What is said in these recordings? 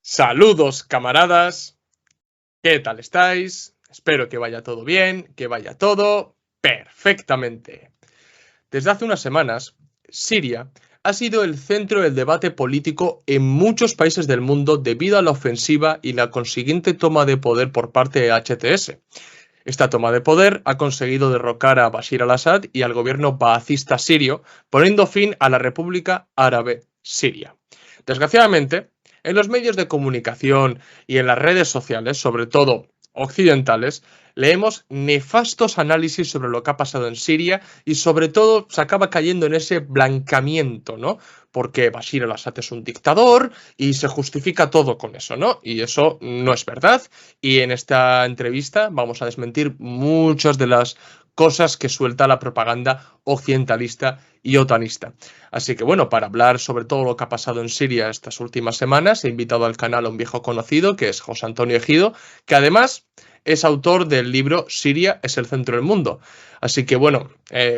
Saludos, camaradas. ¿Qué tal estáis? Espero que vaya todo bien, que vaya todo perfectamente. Desde hace unas semanas, Siria ha sido el centro del debate político en muchos países del mundo debido a la ofensiva y la consiguiente toma de poder por parte de HTS. Esta toma de poder ha conseguido derrocar a Bashir al-Assad y al gobierno baacista sirio, poniendo fin a la República Árabe Siria. Desgraciadamente, en los medios de comunicación y en las redes sociales, sobre todo occidentales, leemos nefastos análisis sobre lo que ha pasado en Siria y sobre todo se acaba cayendo en ese blancamiento, ¿no? Porque Bashir al-Assad es un dictador y se justifica todo con eso, ¿no? Y eso no es verdad. Y en esta entrevista vamos a desmentir muchas de las cosas que suelta la propaganda occidentalista y otanista. Así que bueno, para hablar sobre todo lo que ha pasado en Siria estas últimas semanas, he invitado al canal a un viejo conocido, que es José Antonio Ejido, que además es autor del libro Siria es el centro del mundo. Así que bueno,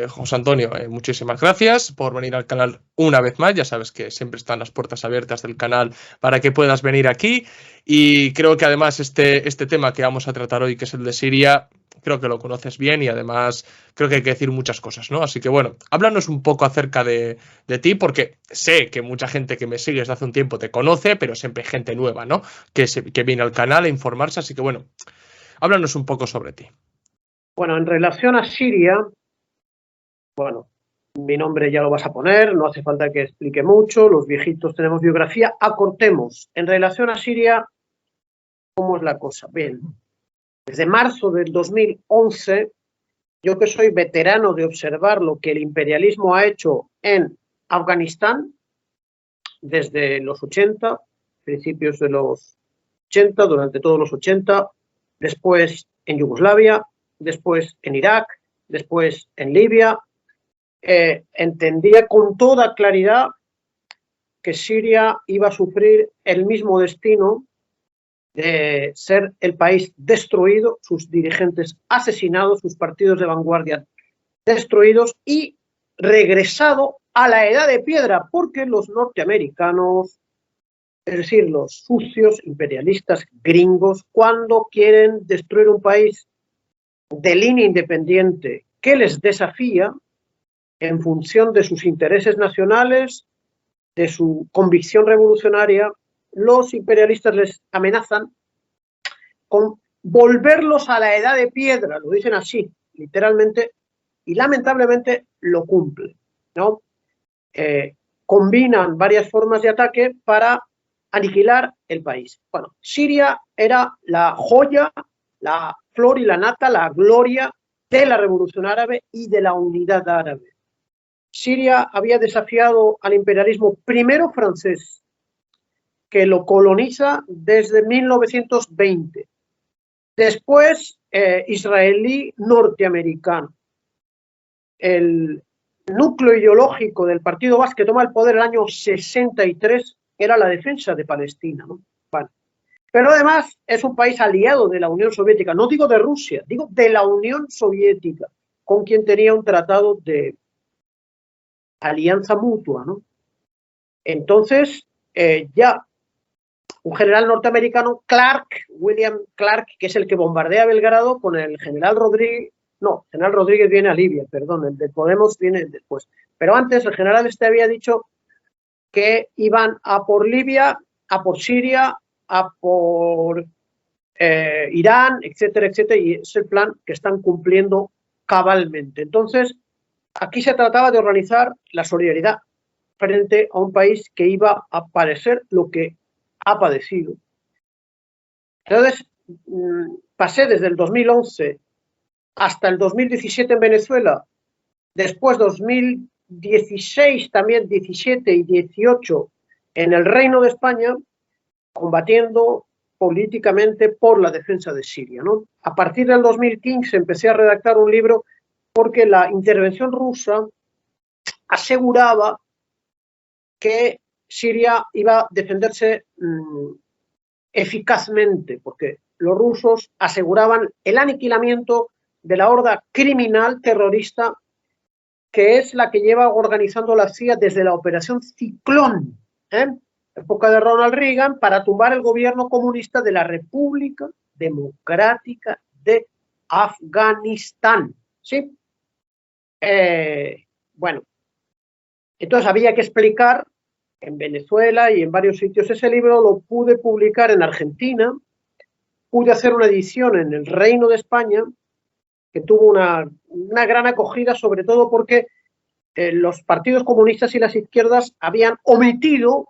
José Antonio, muchísimas gracias por venir al canal una vez más. Ya sabes que siempre están las puertas abiertas del canal para que puedas venir aquí. Y creo que además este tema que vamos a tratar hoy, que es el de Siria, creo que lo conoces bien y además creo que hay que decir muchas cosas, ¿no? Así que bueno, háblanos un poco acerca de ti, porque sé que mucha gente que me sigue desde hace un tiempo te conoce, pero siempre hay gente nueva, ¿no? Que viene al canal a informarse, así que bueno, háblanos un poco sobre ti. Bueno, en relación a Siria, bueno, mi nombre ya lo vas a poner, no hace falta que explique mucho, los viejitos tenemos biografía, acortemos. En relación a Siria, ¿cómo es la cosa? Bien, desde marzo del 2011, yo que soy veterano de observar lo que el imperialismo ha hecho en Afganistán, desde los 80, principios de los 80, durante todos los 80, después en Yugoslavia, después en Irak, después en Libia, entendía con toda claridad que Siria iba a sufrir el mismo destino de ser el país destruido, sus dirigentes asesinados, sus partidos de vanguardia destruidos y regresado a la edad de piedra, porque los norteamericanos, es decir, los sucios imperialistas gringos, cuando quieren destruir un país de línea independiente que les desafía en función de sus intereses nacionales, de su convicción revolucionaria, los imperialistas les amenazan con volverlos a la edad de piedra, lo dicen así, literalmente, y lamentablemente lo cumplen, ¿no? Combinan varias formas de ataque para aniquilar el país. Bueno, Siria era la joya, la flor y la nata, la gloria de la revolución árabe y de la unidad árabe. Siria había desafiado al imperialismo primero francés, que lo coloniza desde 1920, después israelí norteamericano. El núcleo ideológico del Partido Baaz, que toma el poder el año 63, era la defensa de Palestina, ¿no? Vale. Pero además es un país aliado de la Unión Soviética, no digo de Rusia, digo de la Unión Soviética, con quien tenía un tratado de alianza mutua, ¿no? Entonces, ya un general norteamericano, William Clark, que es el que bombardea Belgrado con el general Rodríguez, no, el general Rodríguez viene a Libia, perdón, el de Podemos viene después. Pero antes el general había dicho que iban a por Libia, a por Siria, a por Irán, etcétera, etcétera, y es el plan que están cumpliendo cabalmente. Entonces, aquí se trataba de organizar la solidaridad frente a un país que iba a padecer lo que ha padecido. Entonces, pasé desde el 2011 hasta el 2017 en Venezuela, después 2016, también 17 y 18 en el Reino de España, combatiendo políticamente por la defensa de Siria, ¿no? A partir del 2015 empecé a redactar un libro porque la intervención rusa aseguraba que Siria iba a defenderse eficazmente, porque los rusos aseguraban el aniquilamiento de la horda criminal terrorista que es la que lleva organizando la CIA desde la Operación Ciclón. época de Ronald Reagan, para tumbar el gobierno comunista de la República Democrática de Afganistán. ¿Sí? Bueno, entonces había que explicar en Venezuela y en varios sitios. Ese libro lo pude publicar en Argentina, pude hacer una edición en el Reino de España, que tuvo una gran acogida, sobre todo porque los partidos comunistas y las izquierdas habían omitido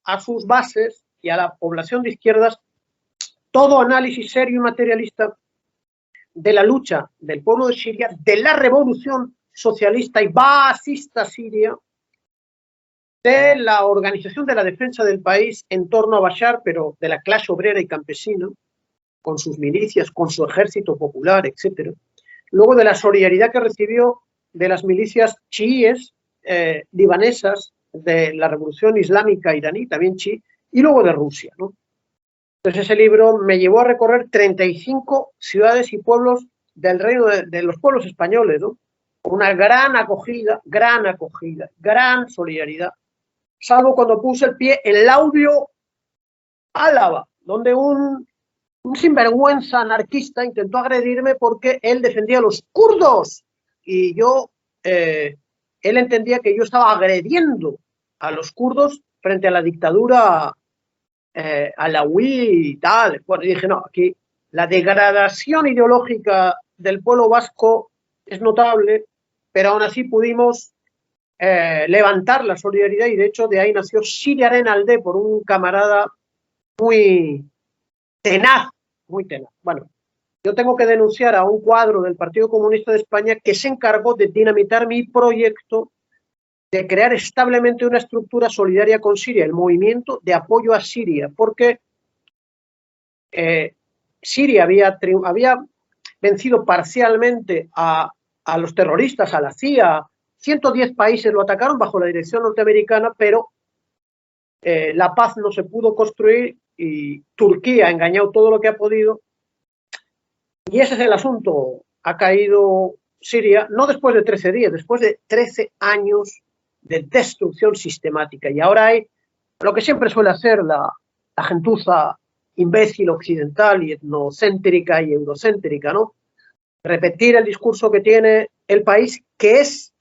a sus bases y a la población de izquierdas todo análisis serio y materialista de la lucha del pueblo de Siria, de la revolución socialista y basista siria, de la organización de la defensa del país en torno a Bashar, pero de la clase obrera y campesina, con sus milicias, con su ejército popular, etc. Luego de la solidaridad que recibió de las milicias chiíes, libanesas, de la revolución islámica iraní, también chií, y luego de Rusia, ¿no? Entonces ese libro me llevó a recorrer 35 ciudades y pueblos del reino de los pueblos españoles, ¿no? Con una gran acogida, gran solidaridad, salvo cuando puse el pie en Laudio, Álava, donde un sinvergüenza anarquista intentó agredirme porque él defendía a los kurdos y él entendía que yo estaba agrediendo a los kurdos frente a la dictadura alawí y tal. Bueno, y dije, no, aquí la degradación ideológica del pueblo vasco es notable, pero aún así pudimos levantar la solidaridad y de hecho de ahí nació Siria Arenalde por un camarada muy tenaz, muy tenaz. Bueno, yo tengo que denunciar a un cuadro del Partido Comunista de España que se encargó de dinamitar mi proyecto de crear establemente una estructura solidaria con Siria, el movimiento de apoyo a Siria, porque Siria había vencido parcialmente a los terroristas, a la CIA. 110 países lo atacaron bajo la dirección norteamericana, pero la paz no se pudo construir y Turquía ha engañado todo lo que ha podido. Y ese es el asunto. Ha caído Siria, no después de 13 días, después de 13 años de destrucción sistemática. Y ahora hay lo que siempre suele hacer la gentuza imbécil occidental y etnocéntrica y eurocéntrica, ¿no? Repetir el discurso que tiene el país, que es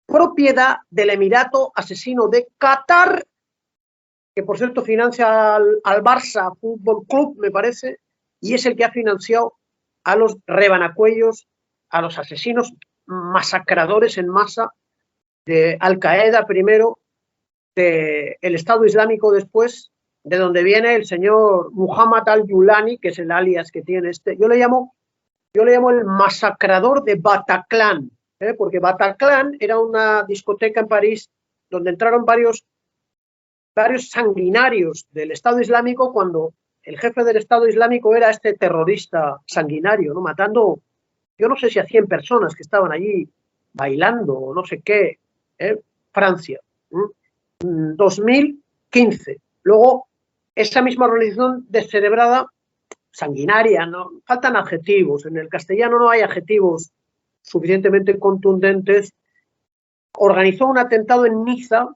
propiedad del Emirato asesino de Qatar, que por cierto financia al Barça Fútbol Club, me parece, y es el que ha financiado a los rebanacuellos, a los asesinos masacradores en masa de Al-Qaeda primero, del Estado Islámico después, de donde viene el señor Muhammad al-Yulani, que es el alias que tiene este. Yo le llamo el masacrador de Bataclan, porque Bataclan era una discoteca en París donde entraron varios sanguinarios del Estado Islámico cuando el jefe del Estado Islámico era este terrorista sanguinario, ¿no? Matando, yo no sé si a 100 personas que estaban allí bailando o no sé qué, Francia, 2015. Luego, esa misma organización descerebrada, sanguinaria, ¿no? Faltan adjetivos, en el castellano no hay adjetivos suficientemente contundentes, organizó un atentado en Niza,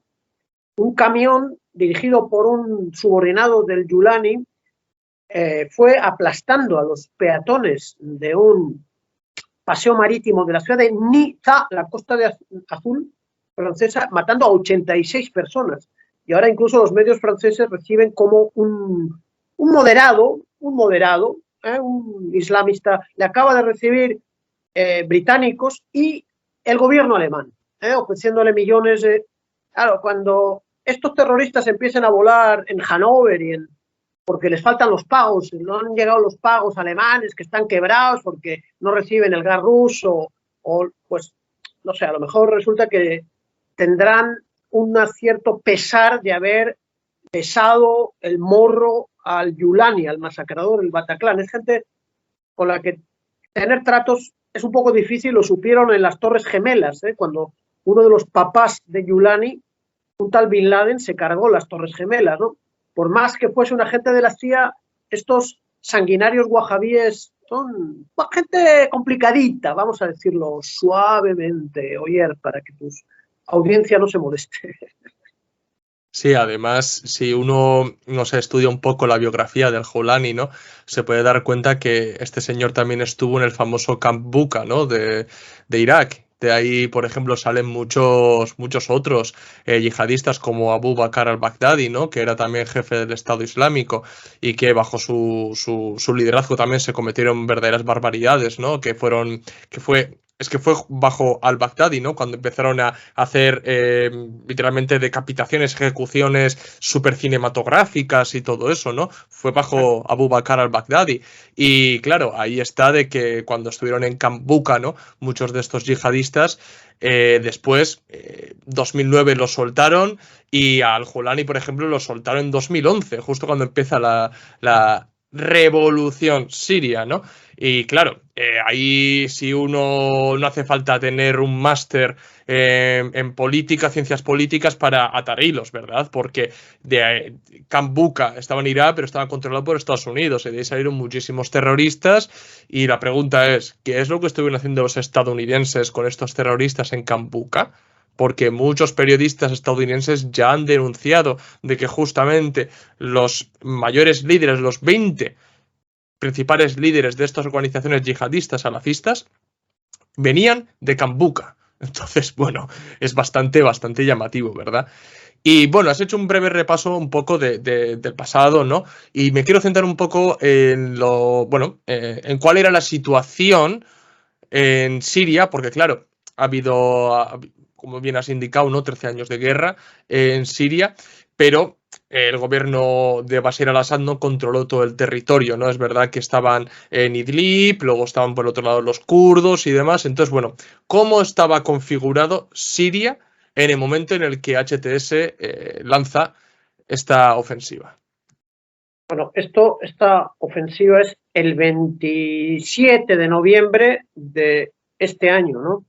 un camión dirigido por un subordinado del Yulani, fue aplastando a los peatones de un paseo marítimo de la ciudad de Niza, la costa de Azul francesa, matando a 86 personas. Y ahora incluso los medios franceses reciben como un moderado, un islamista, le acaba de recibir británicos y el gobierno alemán, ofreciéndole millones de... Claro, cuando estos terroristas empiecen a volar en Hannover porque les faltan los pagos, no han llegado los pagos alemanes que están quebrados porque no reciben el gas ruso, o pues, no sé, a lo mejor resulta que tendrán un cierto pesar de haber besado el morro al Yulani, al masacrador, el Bataclan. Es gente con la que tener tratos es un poco difícil, lo supieron en las Torres Gemelas, cuando uno de los papás de Yulani, un tal Bin Laden, se cargó las Torres Gemelas, ¿no? Por más que fuese un agente de la CIA, estos sanguinarios wahabíes son gente complicadita, vamos a decirlo suavemente, Oyer, para que tu audiencia no se moleste. Sí, además, si uno, no sé, estudia un poco la biografía del Jolani, ¿no? Se puede dar cuenta que este señor también estuvo en el famoso Camp Bucca, ¿no? De Irak. De ahí, por ejemplo, salen muchos otros yihadistas como Abu Bakr al-Baghdadi, ¿no? Que era también jefe del Estado Islámico y que bajo su liderazgo también se cometieron verdaderas barbaridades, ¿no? Es que fue bajo al-Baghdadi, ¿no? Cuando empezaron a hacer literalmente decapitaciones, ejecuciones súper cinematográficas y todo eso, ¿no? Fue bajo Abu Bakr al-Baghdadi. Y claro, ahí está de que cuando estuvieron en Camp Bucca, ¿no? Muchos de estos yihadistas, después, 2009 los soltaron y al Jolani, por ejemplo, lo soltaron en 2011, justo cuando empieza la revolución siria, ¿no? Y claro, ahí si uno no hace falta tener un máster en política, ciencias políticas para atar hilos, ¿verdad? Porque Camp Bucca estaba en Irak, pero estaba controlado por Estados Unidos y de ahí salieron muchísimos terroristas y la pregunta es, ¿qué es lo que estuvieron haciendo los estadounidenses con estos terroristas en Camp Bucca? Porque muchos periodistas estadounidenses ya han denunciado de que justamente los mayores líderes, los 20 principales líderes de estas organizaciones yihadistas salafistas, venían de Camp Bucca. Entonces, bueno, es bastante llamativo, ¿verdad? Y bueno, has hecho un breve repaso un poco del pasado, ¿no? Y me quiero centrar un poco en cuál era la situación en Siria, porque claro, ha habido, como bien has indicado, ¿no? 13 años de guerra en Siria, pero el gobierno de Bashar al-Assad no controló todo el territorio, ¿no? Es verdad que estaban en Idlib, luego estaban por otro lado los kurdos y demás. Entonces, bueno, ¿cómo estaba configurado Siria en el momento en el que HTS lanza esta ofensiva? Bueno, esta ofensiva es el 27 de noviembre de este año, ¿no?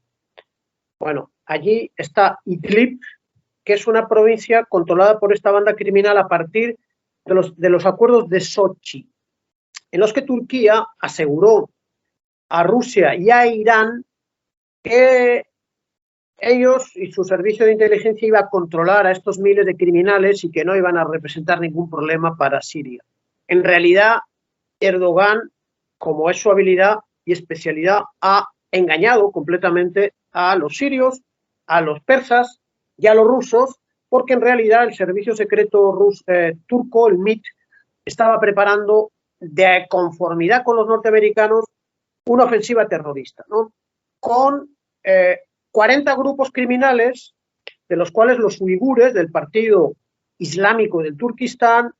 Bueno, allí está Idlib, que es una provincia controlada por esta banda criminal a partir de los acuerdos de Sochi, en los que Turquía aseguró a Rusia y a Irán que ellos y su servicio de inteligencia iba a controlar a estos miles de criminales y que no iban a representar ningún problema para Siria. En realidad, Erdogan, como es su habilidad y especialidad, ha engañado completamente a los sirios, a los persas y a los rusos, porque en realidad el servicio secreto turco, el MIT, estaba preparando de conformidad con los norteamericanos una ofensiva terrorista, ¿no? Con 40 grupos criminales, de los cuales los uigures del Partido Islámico del Turquistán,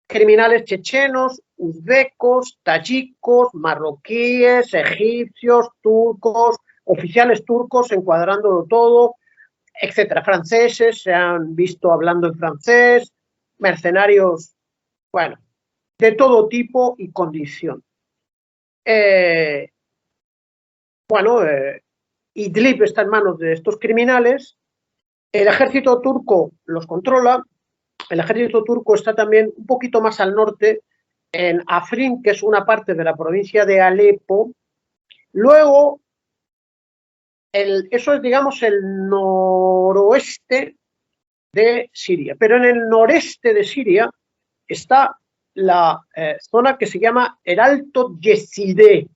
criminales chechenos, uzbecos, tayikos, marroquíes, egipcios, turcos, oficiales turcos, encuadrándolo todo, etcétera. Franceses, se han visto hablando en francés, mercenarios, bueno, de todo tipo y condición. Idlib está en manos de estos criminales, el ejército turco los controla, el ejército turco está también un poquito más al norte, en Afrin, que es una parte de la provincia de Alepo. Luego, eso es, digamos, el noroeste de Siria, pero en el noreste de Siria está la zona que se llama el Alto Yesidé,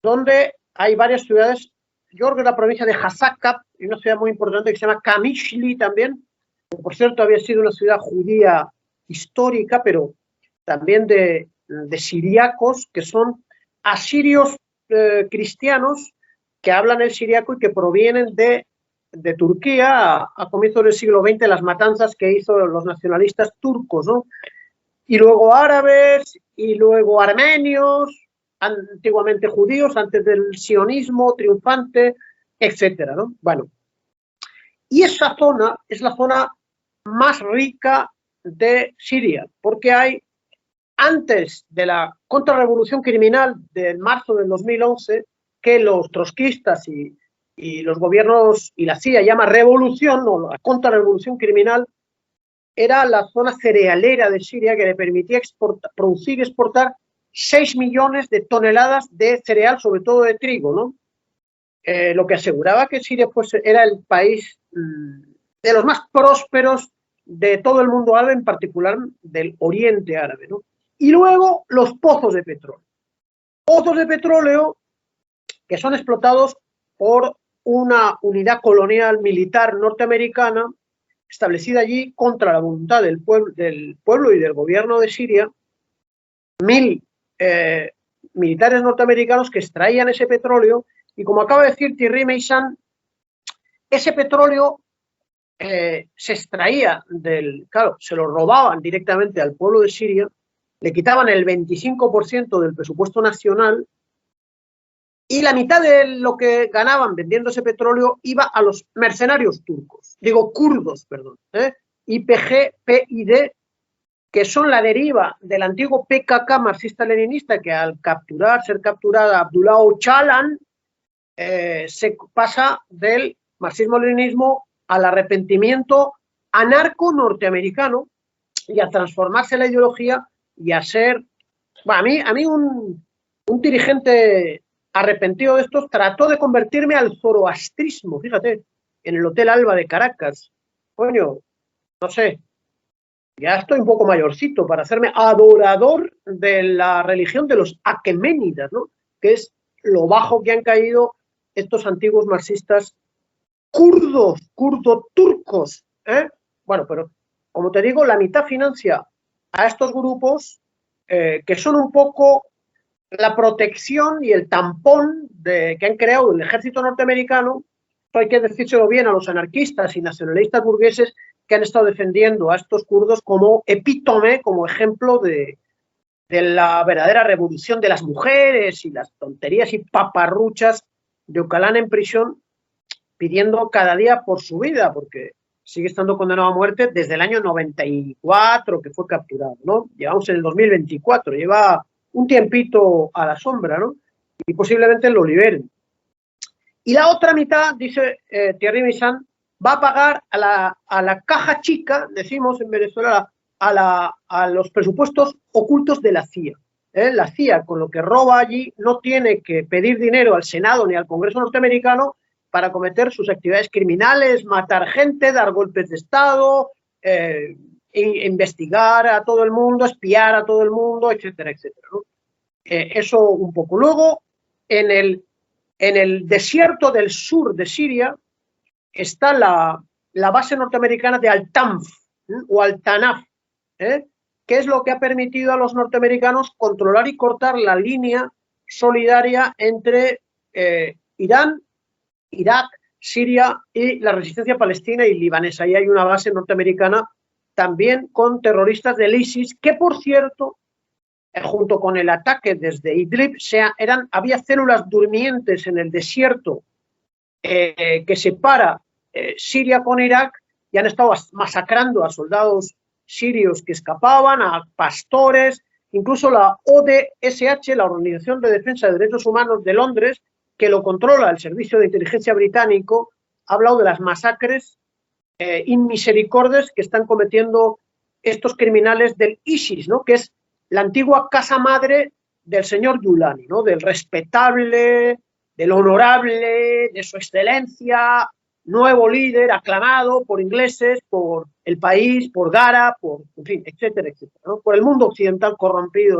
donde hay varias ciudades. Yo creo que es la provincia de Hasakah, y una ciudad muy importante que se llama Kamishli también, que por cierto había sido una ciudad judía histórica, pero también de siriacos, que son asirios cristianos que hablan el siriaco y que provienen de Turquía a comienzos del siglo XX, las matanzas que hizo los nacionalistas turcos, ¿no? Y luego árabes, y luego armenios, antiguamente judíos, antes del sionismo triunfante, etcétera, ¿no? Bueno, y esa zona es la zona más rica de Siria, porque hay, antes de la contrarrevolución criminal de marzo del 2011, que los trotskistas y los gobiernos y la CIA llama revolución, o la contrarrevolución criminal, era la zona cerealera de Siria que le permitía producir y exportar 6 millones de toneladas de cereal, sobre todo de trigo, ¿no? Lo que aseguraba que Siria pues, era el país de los más prósperos de todo el mundo árabe, en particular del Oriente Árabe, ¿no? Y luego los pozos de petróleo. Pozos de petróleo que son explotados por una unidad colonial militar norteamericana establecida allí contra la voluntad del pueblo y del gobierno de Siria. 1000 militares norteamericanos que extraían ese petróleo, y como acaba de decir Thierry Meyssan, ese petróleo se extraía claro, se lo robaban directamente al pueblo de Siria, le quitaban el 25% del presupuesto nacional, y la mitad de lo que ganaban vendiendo ese petróleo iba a los mercenarios kurdos, perdón, YPG, PYD, que son la deriva del antiguo PKK marxista-leninista, que al ser capturada Abdullah Öcalan, se pasa del marxismo-leninismo al arrepentimiento anarco-norteamericano y a transformarse la ideología y a ser... Bueno, a mí un dirigente arrepentido de estos trató de convertirme al zoroastrismo, fíjate, en el Hotel Alba de Caracas. Coño, no sé, ya estoy un poco mayorcito para hacerme adorador de la religión de los aqueménidas, ¿no? Que es lo bajo que han caído estos antiguos marxistas kurdo-turcos, ¿eh? Bueno, pero como te digo, la mitad financia a estos grupos que son un poco la protección y el tampón que han creado el ejército norteamericano. Hay que decírselo bien a los anarquistas y nacionalistas burgueses que han estado defendiendo a estos kurdos como epítome, como ejemplo de la verdadera revolución de las mujeres y las tonterías y paparruchas de Öcalan en prisión, pidiendo cada día por su vida, porque sigue estando condenado a muerte desde el año 94 que fue capturado, ¿no? Llevamos en el 2024, lleva un tiempito a la sombra, ¿no? Y posiblemente lo liberen. Y la otra mitad, dice Thierry Meyssan, va a pagar a la caja chica, decimos en Venezuela, a los presupuestos ocultos de la CIA. La CIA, con lo que roba allí, no tiene que pedir dinero al Senado ni al Congreso norteamericano para cometer sus actividades criminales, matar gente, dar golpes de Estado, investigar a todo el mundo, espiar a todo el mundo, etcétera, etcétera, ¿no? Eso un poco. Luego, en el desierto del sur de Siria está la base norteamericana de Al-Tanf o Al-Tanaf, que es lo que ha permitido a los norteamericanos controlar y cortar la línea solidaria entre Irán, Irak, Siria y la resistencia palestina y libanesa. Ahí hay una base norteamericana también con terroristas del ISIS, que por cierto, junto con el ataque desde Idlib, había células durmientes en el desierto que separa Siria con Irak, y han estado masacrando a soldados sirios que escapaban, a pastores. Incluso la ODSH, la Organización de Defensa de Derechos Humanos de Londres, que lo controla el Servicio de Inteligencia británico, ha hablado de las masacres inmisericordias que están cometiendo estos criminales del ISIS, ¿no? Que es la antigua casa madre del señor Yulani, ¿no? Del respetable, del honorable, de su excelencia, nuevo líder aclamado por ingleses, por el país, por Gara, en fin, etcétera, etcétera, ¿no? Por el mundo occidental corrompido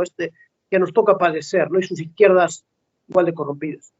que nos toca padecer, ¿no? Y sus izquierdas igual de corrompidas.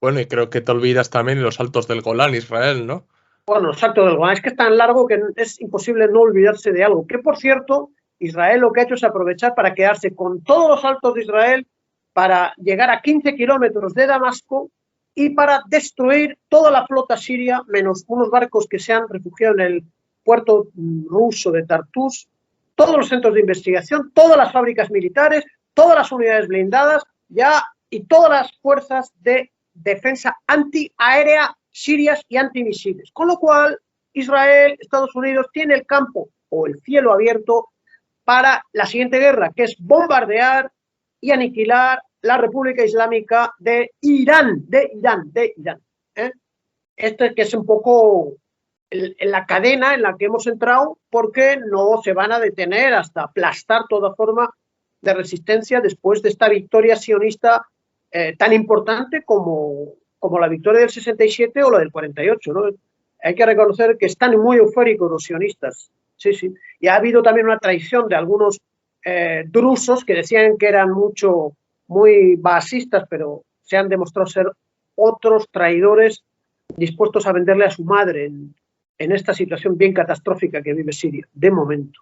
Bueno, y creo que te olvidas también los saltos del Golán, Israel, ¿no? Bueno, los saltos del Golán, es que es tan largo que es imposible no olvidarse de algo. Que, por cierto, Israel lo que ha hecho es aprovechar para quedarse con todos los saltos de Israel, para llegar a 15 kilómetros de Damasco y para destruir toda la flota siria, menos unos barcos que se han refugiado en el puerto ruso de Tartus, todos los centros de investigación, todas las fábricas militares, todas las unidades blindadas y todas las fuerzas de defensa antiaérea sirias y antimisiles. Con lo cual, Israel, Estados Unidos, tiene el campo o el cielo abierto para la siguiente guerra, que es bombardear y aniquilar la República Islámica de Irán, Este que es un poco la cadena en la que hemos entrado, porque no se van a detener hasta aplastar toda forma de resistencia después de esta victoria sionista tan importante como la victoria del 67 o la del 48, ¿no? hay que reconocer que están muy eufóricos los sionistas. Sí, sí. Y ha habido también una traición de algunos drusos que decían que eran muy basistas, pero se han demostrado ser otros traidores dispuestos a venderle a su madre en esta situación bien catastrófica que vive Siria, de momento.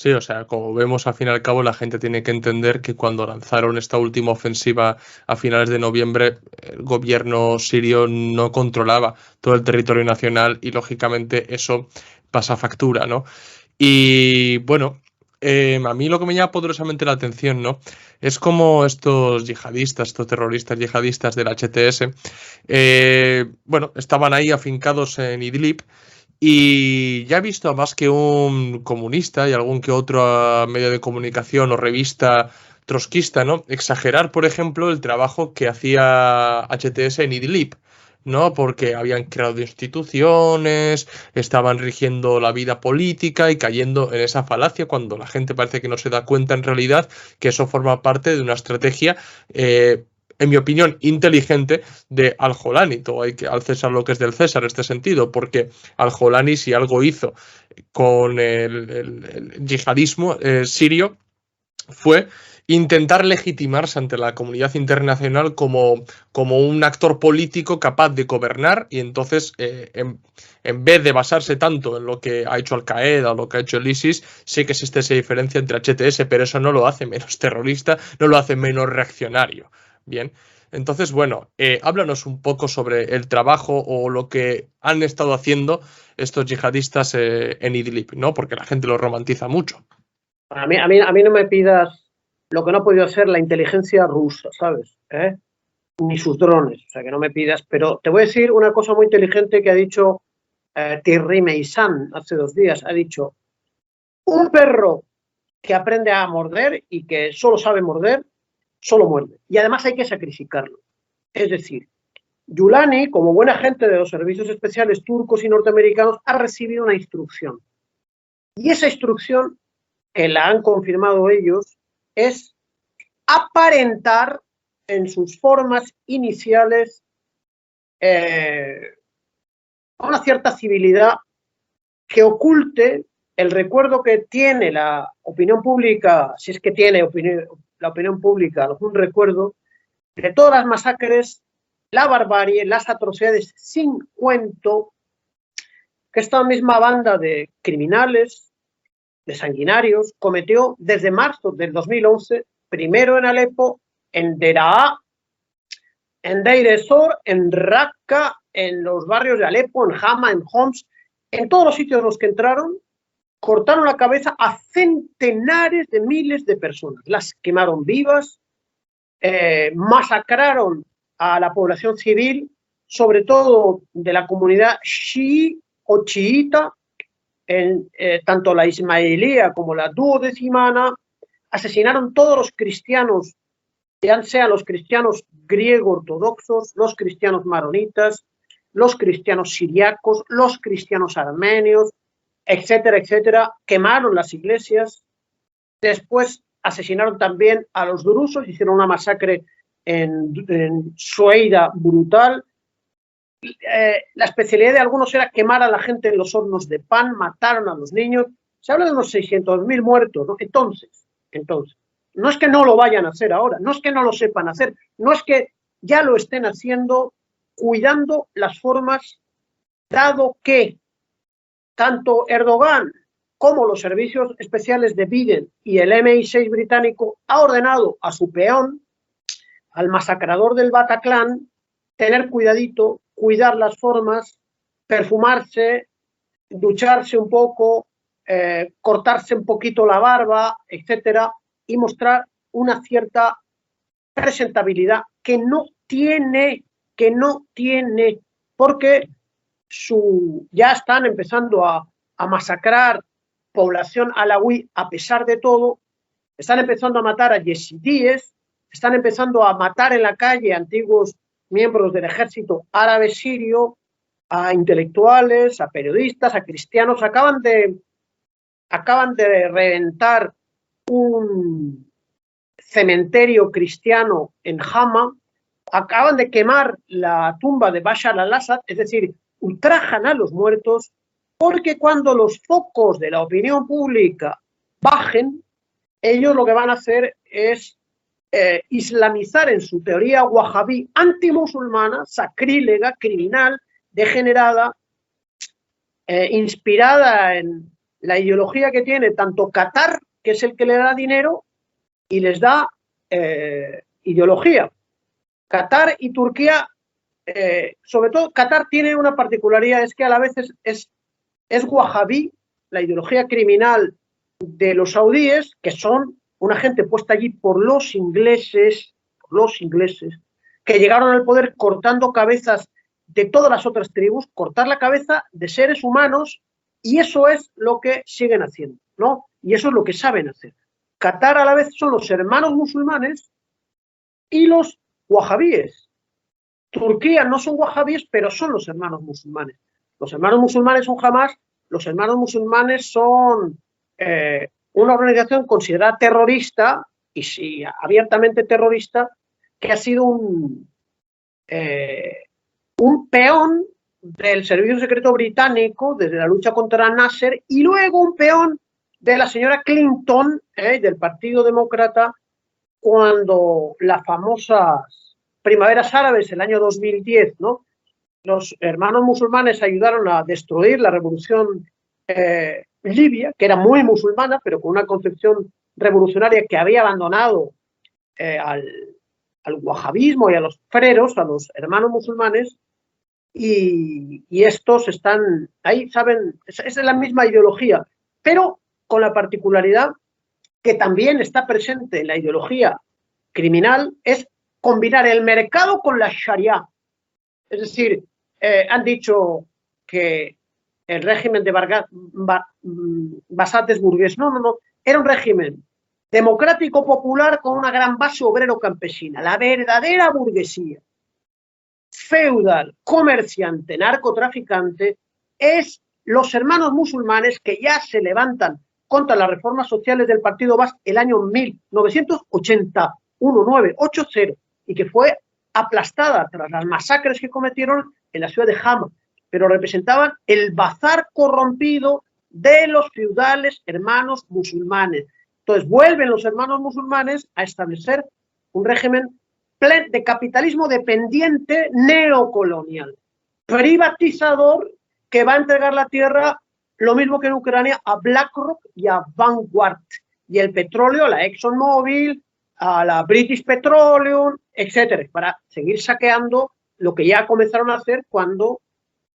Sí, o sea, como vemos, al fin y al cabo, la gente tiene que entender que cuando lanzaron esta última ofensiva a finales de noviembre, el gobierno sirio no controlaba todo el territorio nacional y, lógicamente, eso pasa factura, ¿no? Y, bueno, a mí lo que me llama poderosamente la atención, ¿no? Es como estos yihadistas, estos terroristas yihadistas del HTS, bueno, estaban ahí afincados en Idlib. Y ya he visto a más que un comunista y algún que otro medio de comunicación o revista trotskista, ¿no? Exagerar, por ejemplo, el trabajo que hacía HTS en Idlib, ¿no? Porque habían creado instituciones, estaban rigiendo la vida política y cayendo en esa falacia cuando la gente parece que no se da cuenta en realidad que eso forma parte de una estrategia en mi opinión, inteligente de Al-Jolani. Todo hay que al César lo que es del César en este sentido, porque Al-Jolani, si algo hizo con el yihadismo sirio, fue intentar legitimarse ante la comunidad internacional como un actor político capaz de gobernar y entonces en vez de basarse tanto en lo que ha hecho Al-Qaeda o lo que ha hecho el ISIS, sí que existe esa diferencia entre HTS, pero eso no lo hace menos terrorista, no lo hace menos reaccionario. Bien, entonces, bueno, háblanos un poco sobre el trabajo o lo que han estado haciendo estos yihadistas en Idlib, ¿no? Porque la gente lo romantiza mucho. A mí no me pidas lo que no ha podido hacer la inteligencia rusa, ¿sabes? Ni sus drones, o sea, que no me pidas. Pero te voy a decir una cosa muy inteligente que ha dicho Thierry Meissan hace 2 días. Ha dicho, un perro que aprende a morder y que solo sabe morder, solo muerde. Y además hay que sacrificarlo. Es decir, Yulani, como buen agente de los servicios especiales turcos y norteamericanos, ha recibido una instrucción. Y esa instrucción, que la han confirmado ellos, es aparentar en sus formas iniciales una cierta civilidad que oculte el recuerdo que tiene la opinión pública, si es que tiene la opinión pública algún recuerdo, de todas las masacres, la barbarie, las atrocidades sin cuento que esta misma banda de criminales, de sanguinarios, cometió desde marzo del 2011, primero en Alepo, en Deraa, en Deir ez-Zor, en Raqqa, en los barrios de Alepo, en Hama, en Homs, en todos los sitios en los que entraron, cortaron la cabeza a centenares de miles de personas, las quemaron vivas, masacraron a la población civil, sobre todo de la comunidad chií o chiita, tanto la ismaelía como la duodecimana, asesinaron todos los cristianos, ya sean los cristianos griego-ortodoxos, los cristianos maronitas, los cristianos siriacos, los cristianos armenios, etcétera, etcétera. Quemaron las iglesias. Después asesinaron también a los drusos, hicieron una masacre en Sueida brutal. La especialidad de algunos era quemar a la gente en los hornos de pan, mataron a los niños. Se habla de unos 600.000 muertos, ¿no? Entonces, no es que no lo vayan a hacer ahora, no es que no lo sepan hacer, no es que ya lo estén haciendo cuidando las formas, dado que tanto Erdogan como los servicios especiales de Biden y el MI6 británico ha ordenado a su peón, al masacrador del Bataclan, tener cuidadito, cuidar las formas, perfumarse, ducharse un poco, cortarse un poquito la barba, etcétera, y mostrar una cierta presentabilidad que no tiene, porque ya están empezando a masacrar población alawí a pesar de todo, están empezando a matar a yezidíes, están empezando a matar en la calle a antiguos miembros del ejército árabe sirio, a intelectuales, a periodistas, a cristianos. Acaban de reventar un cementerio cristiano en Hama, acaban de quemar la tumba de Bashar al-Assad, es decir, ultrajan a los muertos, porque cuando los focos de la opinión pública bajen, ellos lo que van a hacer es islamizar en su teoría wahabí antimusulmana, sacrílega, criminal, degenerada, inspirada en la ideología que tiene tanto Qatar, que es el que le da dinero y les da ideología. Qatar y Turquía, sobre todo Qatar tiene una particularidad, es que a la vez es wahabí, la ideología criminal de los saudíes, que son una gente puesta allí por los ingleses, que llegaron al poder cortando cabezas de todas las otras tribus, cortar la cabeza de seres humanos, y eso es lo que siguen haciendo, ¿no? Y eso es lo que saben hacer. Qatar a la vez son los hermanos musulmanes y los wahabíes. Turquía no son wahabíes, pero son los hermanos musulmanes. Los hermanos musulmanes son Hamas, los hermanos musulmanes son una organización considerada terrorista, y sí, abiertamente terrorista, que ha sido un peón del servicio secreto británico desde la lucha contra Nasser, y luego un peón de la señora Clinton, del Partido Demócrata, cuando las famosas primaveras árabes, el año 2010, ¿no? Los hermanos musulmanes ayudaron a destruir la revolución libia, que era muy musulmana, pero con una concepción revolucionaria que había abandonado al wahabismo y a los freros, a los hermanos musulmanes, y estos están ahí, ¿saben? Es la misma ideología, pero con la particularidad que también está presente en la ideología criminal, es combinar el mercado con la Sharia. Es decir, han dicho que el régimen de Bassat es burgués. No. Era un régimen democrático popular con una gran base obrero-campesina. La verdadera burguesía feudal, comerciante, narcotraficante, es los hermanos musulmanes que ya se levantan contra las reformas sociales del Partido Baas el año 1981, 980, y que fue aplastada tras las masacres que cometieron en la ciudad de Hama, pero representaban el bazar corrompido de los feudales hermanos musulmanes. Entonces vuelven los hermanos musulmanes a establecer un régimen de capitalismo dependiente neocolonial, privatizador, que va a entregar la tierra, lo mismo que en Ucrania, a BlackRock y a Vanguard, y el petróleo a la ExxonMobil, a la British Petroleum, etcétera, para seguir saqueando lo que ya comenzaron a hacer cuando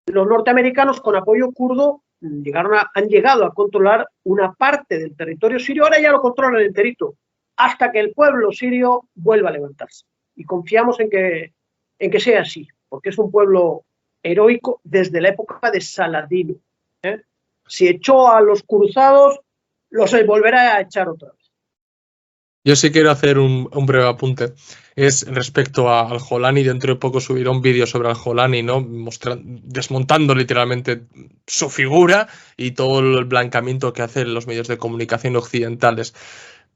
los norteamericanos, con apoyo kurdo, han llegado a controlar una parte del territorio sirio. Ahora ya lo controlan enterito, hasta que el pueblo sirio vuelva a levantarse. Y confiamos en que sea así, porque es un pueblo heroico desde la época de Saladino. Si echó a los cruzados, los volverá a echar otra vez. Yo sí quiero hacer un breve apunte. Es respecto a Al-Jolani. Dentro de poco subiré un vídeo sobre Al-Jolani, ¿no? Desmontando literalmente su figura y todo el blancamiento que hacen los medios de comunicación occidentales.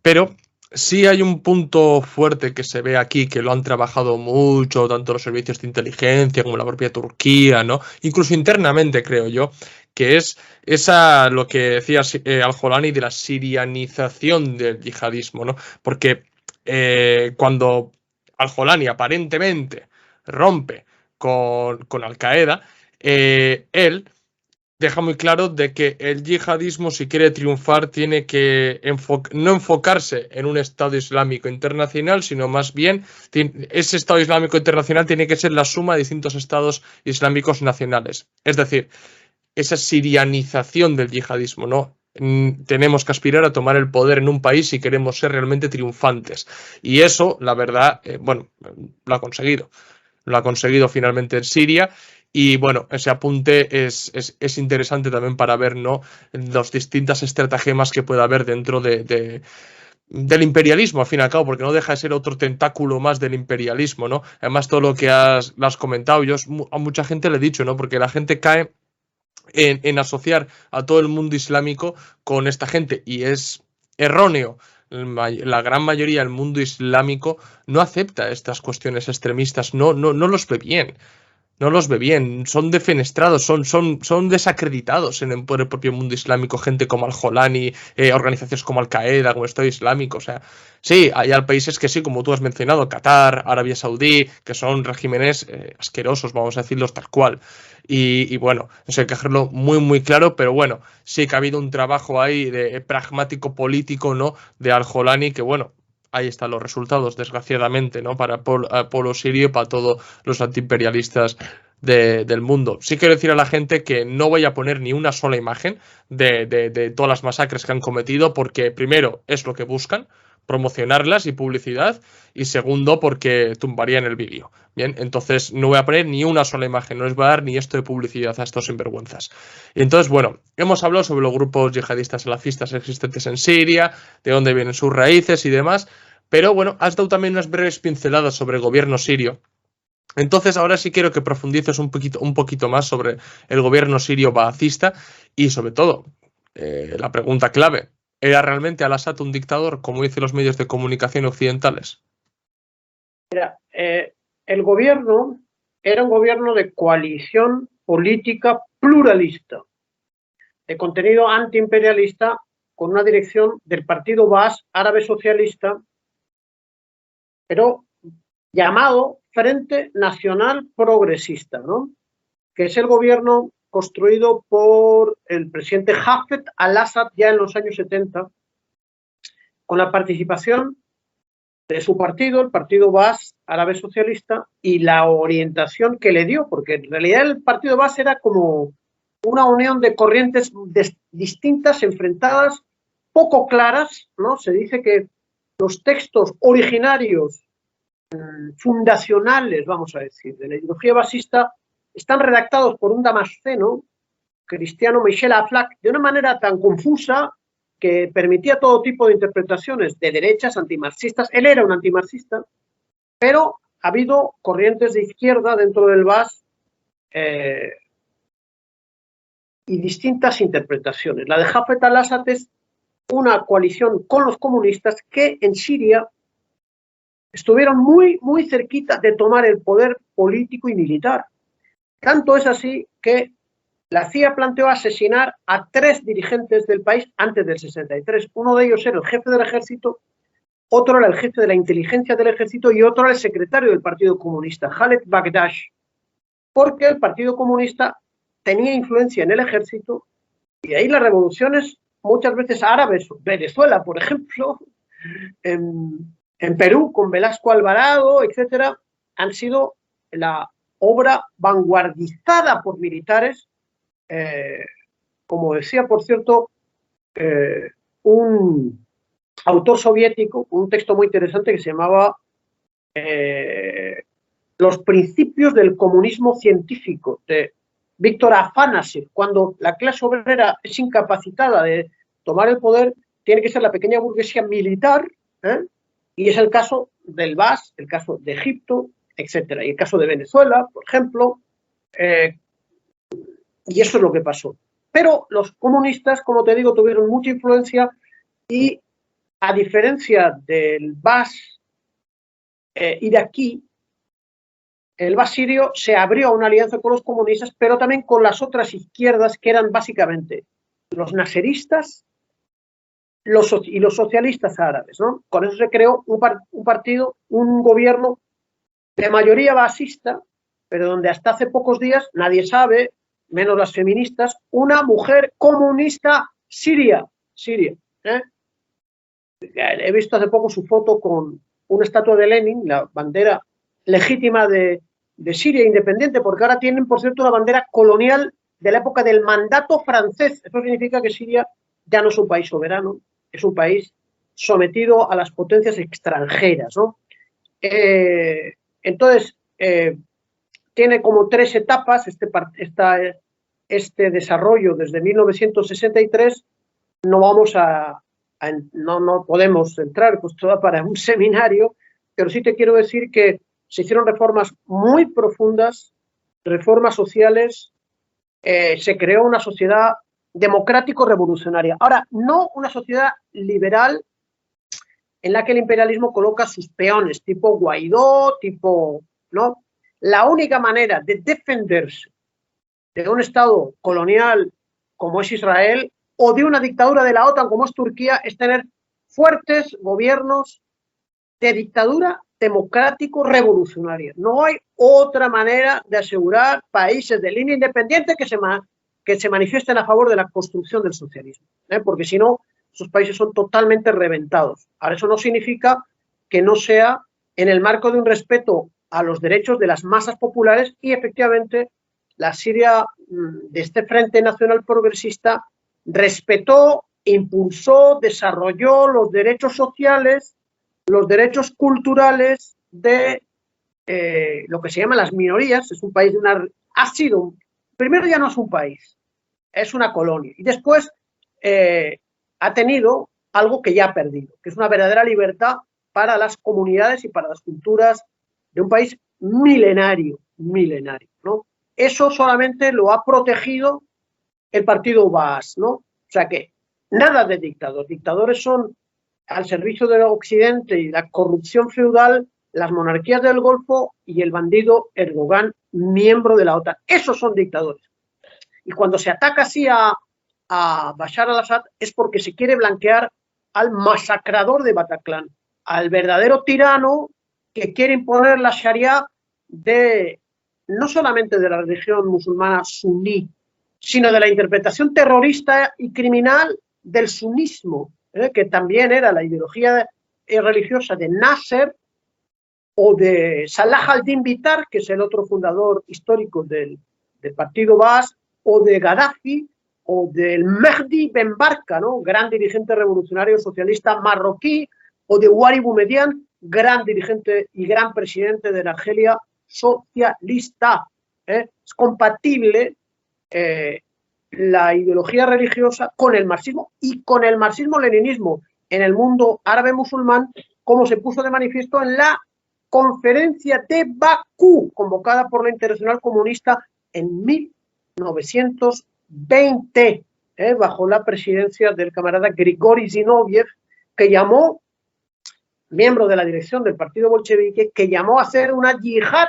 Pero sí hay un punto fuerte que se ve aquí, que lo han trabajado mucho, tanto los servicios de inteligencia como la propia Turquía, ¿no? Incluso internamente, creo yo, que es lo que decía Al-Jolani de la sirianización del yihadismo, ¿no? Porque cuando Al-Jolani aparentemente rompe con Al-Qaeda, él deja muy claro de que el yihadismo, si quiere triunfar, tiene que no enfocarse en un Estado Islámico internacional, sino más bien ese Estado Islámico internacional tiene que ser la suma de distintos Estados Islámicos nacionales. Es decir, esa sirianización del yihadismo, ¿no? Tenemos que aspirar a tomar el poder en un país si queremos ser realmente triunfantes. Y eso, la verdad, lo ha conseguido. Lo ha conseguido finalmente en Siria. Y bueno, ese apunte es interesante también para ver, ¿no?, las distintas estratagemas que puede haber dentro del imperialismo, al fin y al cabo, porque no deja de ser otro tentáculo más del imperialismo, ¿no? Además, todo lo que has comentado, yo a mucha gente le he dicho, ¿no? Porque la gente cae en asociar a todo el mundo islámico con esta gente, y es erróneo. La gran mayoría del mundo islámico no acepta estas cuestiones extremistas, no los ve bien. no los ve bien, son defenestrados, son desacreditados por el propio mundo islámico, gente como Al-Jolani, organizaciones como Al-Qaeda, como el Estado Islámico, o sea, sí, hay países que sí, como tú has mencionado, Qatar, Arabia Saudí, que son regímenes asquerosos, vamos a decirlos tal cual, y bueno, eso hay que dejarlo muy, muy claro, pero bueno, sí que ha habido un trabajo ahí de pragmático político, ¿no?, de Al-Jolani, que bueno, ahí están los resultados, desgraciadamente, ¿no?, para el pueblo sirio y para todos los antiimperialistas del mundo. Sí quiero decir a la gente que no voy a poner ni una sola imagen de todas las masacres que han cometido, porque primero es lo que buscan, promocionarlas y publicidad, y segundo porque tumbarían el vídeo. Bien, entonces no voy a poner ni una sola imagen, no les voy a dar ni esto de publicidad a estos sinvergüenzas. Y entonces, bueno, hemos hablado sobre los grupos yihadistas salafistas existentes en Siria, de dónde vienen sus raíces y demás, pero bueno, has dado también unas breves pinceladas sobre el gobierno sirio. Entonces, ahora sí quiero que profundices un poquito más sobre el gobierno sirio baacista y, sobre todo, la pregunta clave: ¿era realmente Al-Assad un dictador, como dicen los medios de comunicación occidentales? Mira, el gobierno era un gobierno de coalición política pluralista, de contenido antiimperialista, con una dirección del Partido Baas Árabe Socialista, pero llamado Frente Nacional Progresista, ¿no?, que es el gobierno construido por el presidente Hafez al-Assad ya en los años 70, con la participación de su partido, el Partido Baas Árabe Socialista, y la orientación que le dio, porque en realidad el Partido Baas era como una unión de corrientes distintas, enfrentadas, poco claras, ¿no? Se dice que los textos originarios, fundacionales, vamos a decir, de la ideología basista, están redactados por un damasceno, cristiano Michel Aflaq, de una manera tan confusa que permitía todo tipo de interpretaciones de derechas, antimarxistas. Él era un antimarxista, pero ha habido corrientes de izquierda dentro del Baas y distintas interpretaciones. La de Hafez al-Assad es una coalición con los comunistas que en Siria estuvieron muy, muy cerquita de tomar el poder político y militar. Tanto es así que la CIA planteó asesinar a 3 dirigentes del país antes del 63. Uno de ellos era el jefe del ejército, otro era el jefe de la inteligencia del ejército y otro era el secretario del Partido Comunista, Khaled Bagdash, porque el Partido Comunista tenía influencia en el ejército y ahí las revoluciones, muchas veces árabes, Venezuela, por ejemplo, en Perú con Velasco Alvarado, etcétera, han sido la obra vanguardizada por militares. Como decía, por cierto, un autor soviético, un texto muy interesante que se llamaba Los principios del comunismo científico, de Víctor Afánasiev. Cuando la clase obrera es incapacitada de tomar el poder, tiene que ser la pequeña burguesía militar, y es el caso del Baas, el caso de Egipto, etcétera, y el caso de Venezuela, por ejemplo, y eso es lo que pasó. Pero los comunistas, como te digo, tuvieron mucha influencia y, a diferencia del Baas iraquí, el Baas sirio se abrió a una alianza con los comunistas, pero también con las otras izquierdas, que eran básicamente los naseristas y los socialistas árabes, ¿no? Con eso se creó un partido, un gobierno de mayoría basista, pero donde hasta hace pocos días nadie sabe, menos las feministas, una mujer comunista siria. He visto hace poco su foto con una estatua de Lenin, la bandera legítima de Siria independiente, porque ahora tienen, por cierto, una bandera colonial de la época del mandato francés. Eso significa que Siria ya no es un país soberano, es un país sometido a las potencias extranjeras, ¿no? Entonces, tiene como 3 etapas este desarrollo desde 1963. No vamos no podemos entrar pues toda para un seminario, pero sí te quiero decir que se hicieron reformas muy profundas, reformas sociales, se creó una sociedad democrático-revolucionaria. Ahora, no una sociedad liberal en la que el imperialismo coloca sus peones, tipo Guaidó, tipo, ¿no? la única manera de defenderse de un Estado colonial como es Israel o de una dictadura de la OTAN como es Turquía es tener fuertes gobiernos de dictadura democrático revolucionaria. No hay otra manera de asegurar países de línea independiente que se manifiesten a favor de la construcción del socialismo, porque si no, esos países son totalmente reventados. Ahora, eso no significa que no sea en el marco de un respeto a los derechos de las masas populares y efectivamente la Siria de este Frente Nacional Progresista respetó, impulsó, desarrolló los derechos sociales, los derechos culturales de lo que se llaman las minorías. Es un país de una... primero ya no es un país, es una colonia. Y después ha tenido algo que ya ha perdido, que es una verdadera libertad para las comunidades y para las culturas de un país milenario, ¿no? Eso solamente lo ha protegido el partido Baas, ¿no? O sea que nada de dictadores. Dictadores son al servicio del Occidente y la corrupción feudal, las monarquías del Golfo y el bandido Erdogan, miembro de la OTAN. Esos son dictadores. Y cuando se ataca así a Bashar al-Assad es porque se quiere blanquear al masacrador de Bataclan, al verdadero tirano que quiere imponer la Sharia no solamente de la religión musulmana suní, sino de la interpretación terrorista y criminal del sunismo, que también era la ideología religiosa de Nasser o de Salah al-Din Bitar, que es el otro fundador histórico del partido Baas, o de Gaddafi, o del Mehdi Ben Barka, ¿no? Gran dirigente revolucionario socialista marroquí, o de Wari Boumediene, gran dirigente y gran presidente de la Argelia socialista. Es compatible la ideología religiosa con el marxismo y con el marxismo-leninismo en el mundo árabe musulmán, como se puso de manifiesto en la conferencia de Bakú, convocada por la Internacional Comunista en 1920, bajo la presidencia del camarada Grigori Zinoviev, que llamó, miembro de la dirección del partido bolchevique, que llamó a hacer una yihad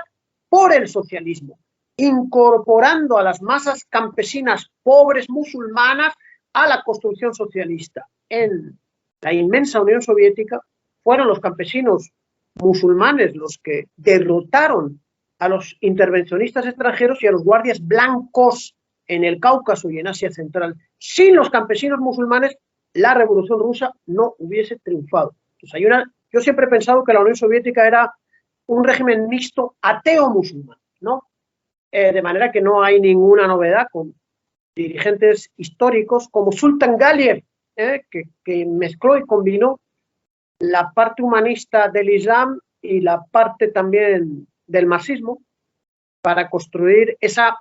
por el socialismo, incorporando a las masas campesinas pobres musulmanas a la construcción socialista. En la inmensa Unión Soviética fueron los campesinos musulmanes los que derrotaron a los intervencionistas extranjeros y a los guardias blancos en el Cáucaso y en Asia Central. Sin los campesinos musulmanes, la Revolución Rusa no hubiese triunfado. Entonces, yo siempre he pensado que la Unión Soviética era un régimen mixto ateo-musulmán, ¿no? De manera que no hay ninguna novedad con dirigentes históricos como Sultan Galiev, que mezcló y combinó la parte humanista del Islam y la parte también del marxismo para construir esa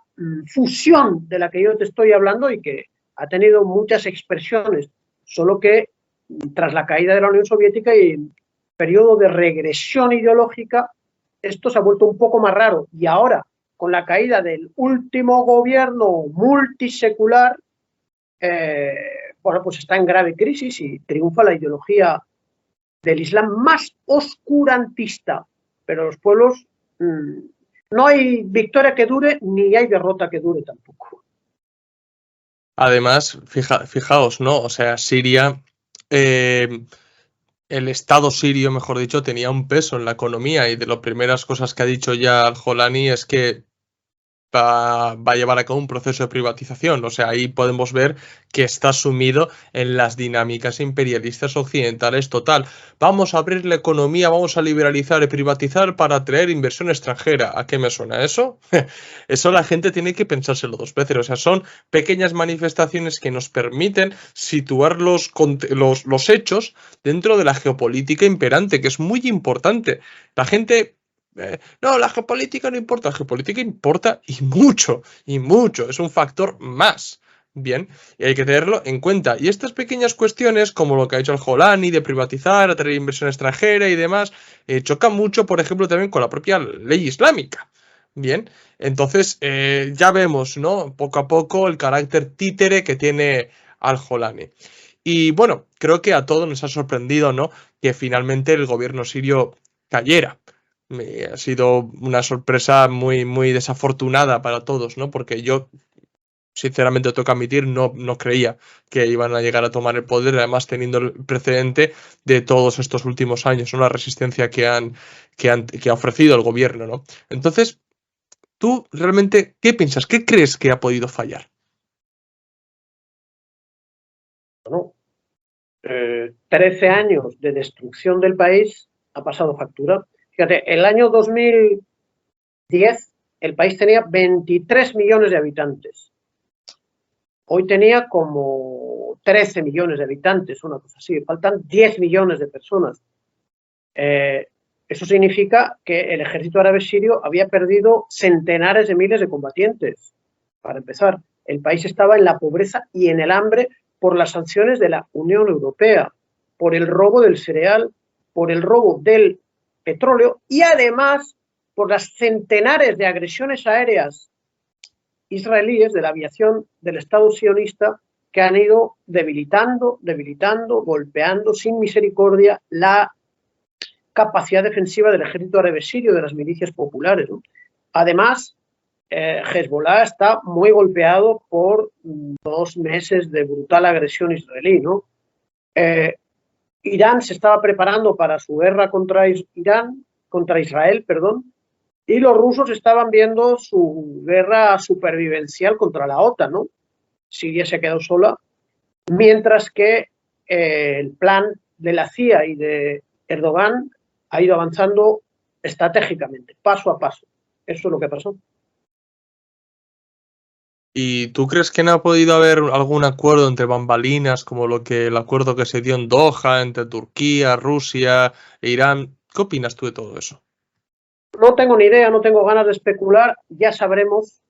fusión de la que yo te estoy hablando y que ha tenido muchas expresiones, solo que tras la caída de la Unión Soviética y el periodo de regresión ideológica, esto se ha vuelto un poco más raro. Y ahora, con la caída del último gobierno multisecular, bueno, pues está en grave crisis y triunfa la ideología del Islam más oscurantista. Pero los pueblos, no hay victoria que dure ni hay derrota que dure tampoco. Además, fijaos, ¿no? O sea, Siria, el Estado sirio, mejor dicho, tenía un peso en la economía y de las primeras cosas que ha dicho ya Al-Jolani es que va a llevar a cabo un proceso de privatización. O sea, ahí podemos ver que está sumido en las dinámicas imperialistas occidentales total. Vamos a abrir la economía, vamos a liberalizar y privatizar para atraer inversión extranjera. ¿A qué me suena eso? Eso la gente tiene que pensárselo dos veces. O sea, son pequeñas manifestaciones que nos permiten situar los hechos dentro de la geopolítica imperante, que es muy importante. La gente... no, la geopolítica no importa, la geopolítica importa y mucho, es un factor más. Bien, y hay que tenerlo en cuenta. Y estas pequeñas cuestiones, como lo que ha hecho el Jolani de privatizar, atraer inversión extranjera y demás, chocan mucho, por ejemplo, también con la propia ley islámica. Bien, entonces ya vemos, ¿no? Poco a poco el carácter títere que tiene Al-Jolani. Y bueno, creo que a todos nos ha sorprendido, ¿no? Que finalmente el gobierno sirio cayera. Ha sido una sorpresa muy, muy desafortunada para todos, ¿no? Porque yo, sinceramente, tengo que admitir, no creía que iban a llegar a tomar el poder, además teniendo el precedente de todos estos últimos años, ¿no? La resistencia que ha ofrecido el gobierno, ¿no? Entonces, tú realmente, ¿qué piensas? ¿Qué crees que ha podido fallar? ¿No? 13 años de destrucción del país ha pasado factura. Fíjate, el año 2010 el país tenía 23 millones de habitantes. Hoy tenía como 13 millones de habitantes, una cosa así. Faltan 10 millones de personas. Eso significa que el ejército árabe sirio había perdido centenares de miles de combatientes. Para empezar, el país estaba en la pobreza y en el hambre por las sanciones de la Unión Europea, por el robo del cereal, por el robo del petróleo y además por las centenares de agresiones aéreas israelíes de la aviación del Estado sionista que han ido debilitando, golpeando sin misericordia la capacidad defensiva del ejército árabe sirio, de las milicias populares, ¿no? Además, Hezbollah está muy golpeado por 2 meses de brutal agresión israelí, ¿no? Irán se estaba preparando para su guerra contra Israel, y los rusos estaban viendo su guerra supervivencial contra la OTAN, ¿no? Siria se quedó sola, mientras que el plan de la CIA y de Erdogan ha ido avanzando estratégicamente, paso a paso. Eso es lo que pasó. ¿Y tú crees que no ha podido haber algún acuerdo entre bambalinas, como el acuerdo que se dio en Doha entre Turquía, Rusia e Irán? ¿Qué opinas tú de todo eso? No tengo ni idea, no tengo ganas de especular, ya sabremos.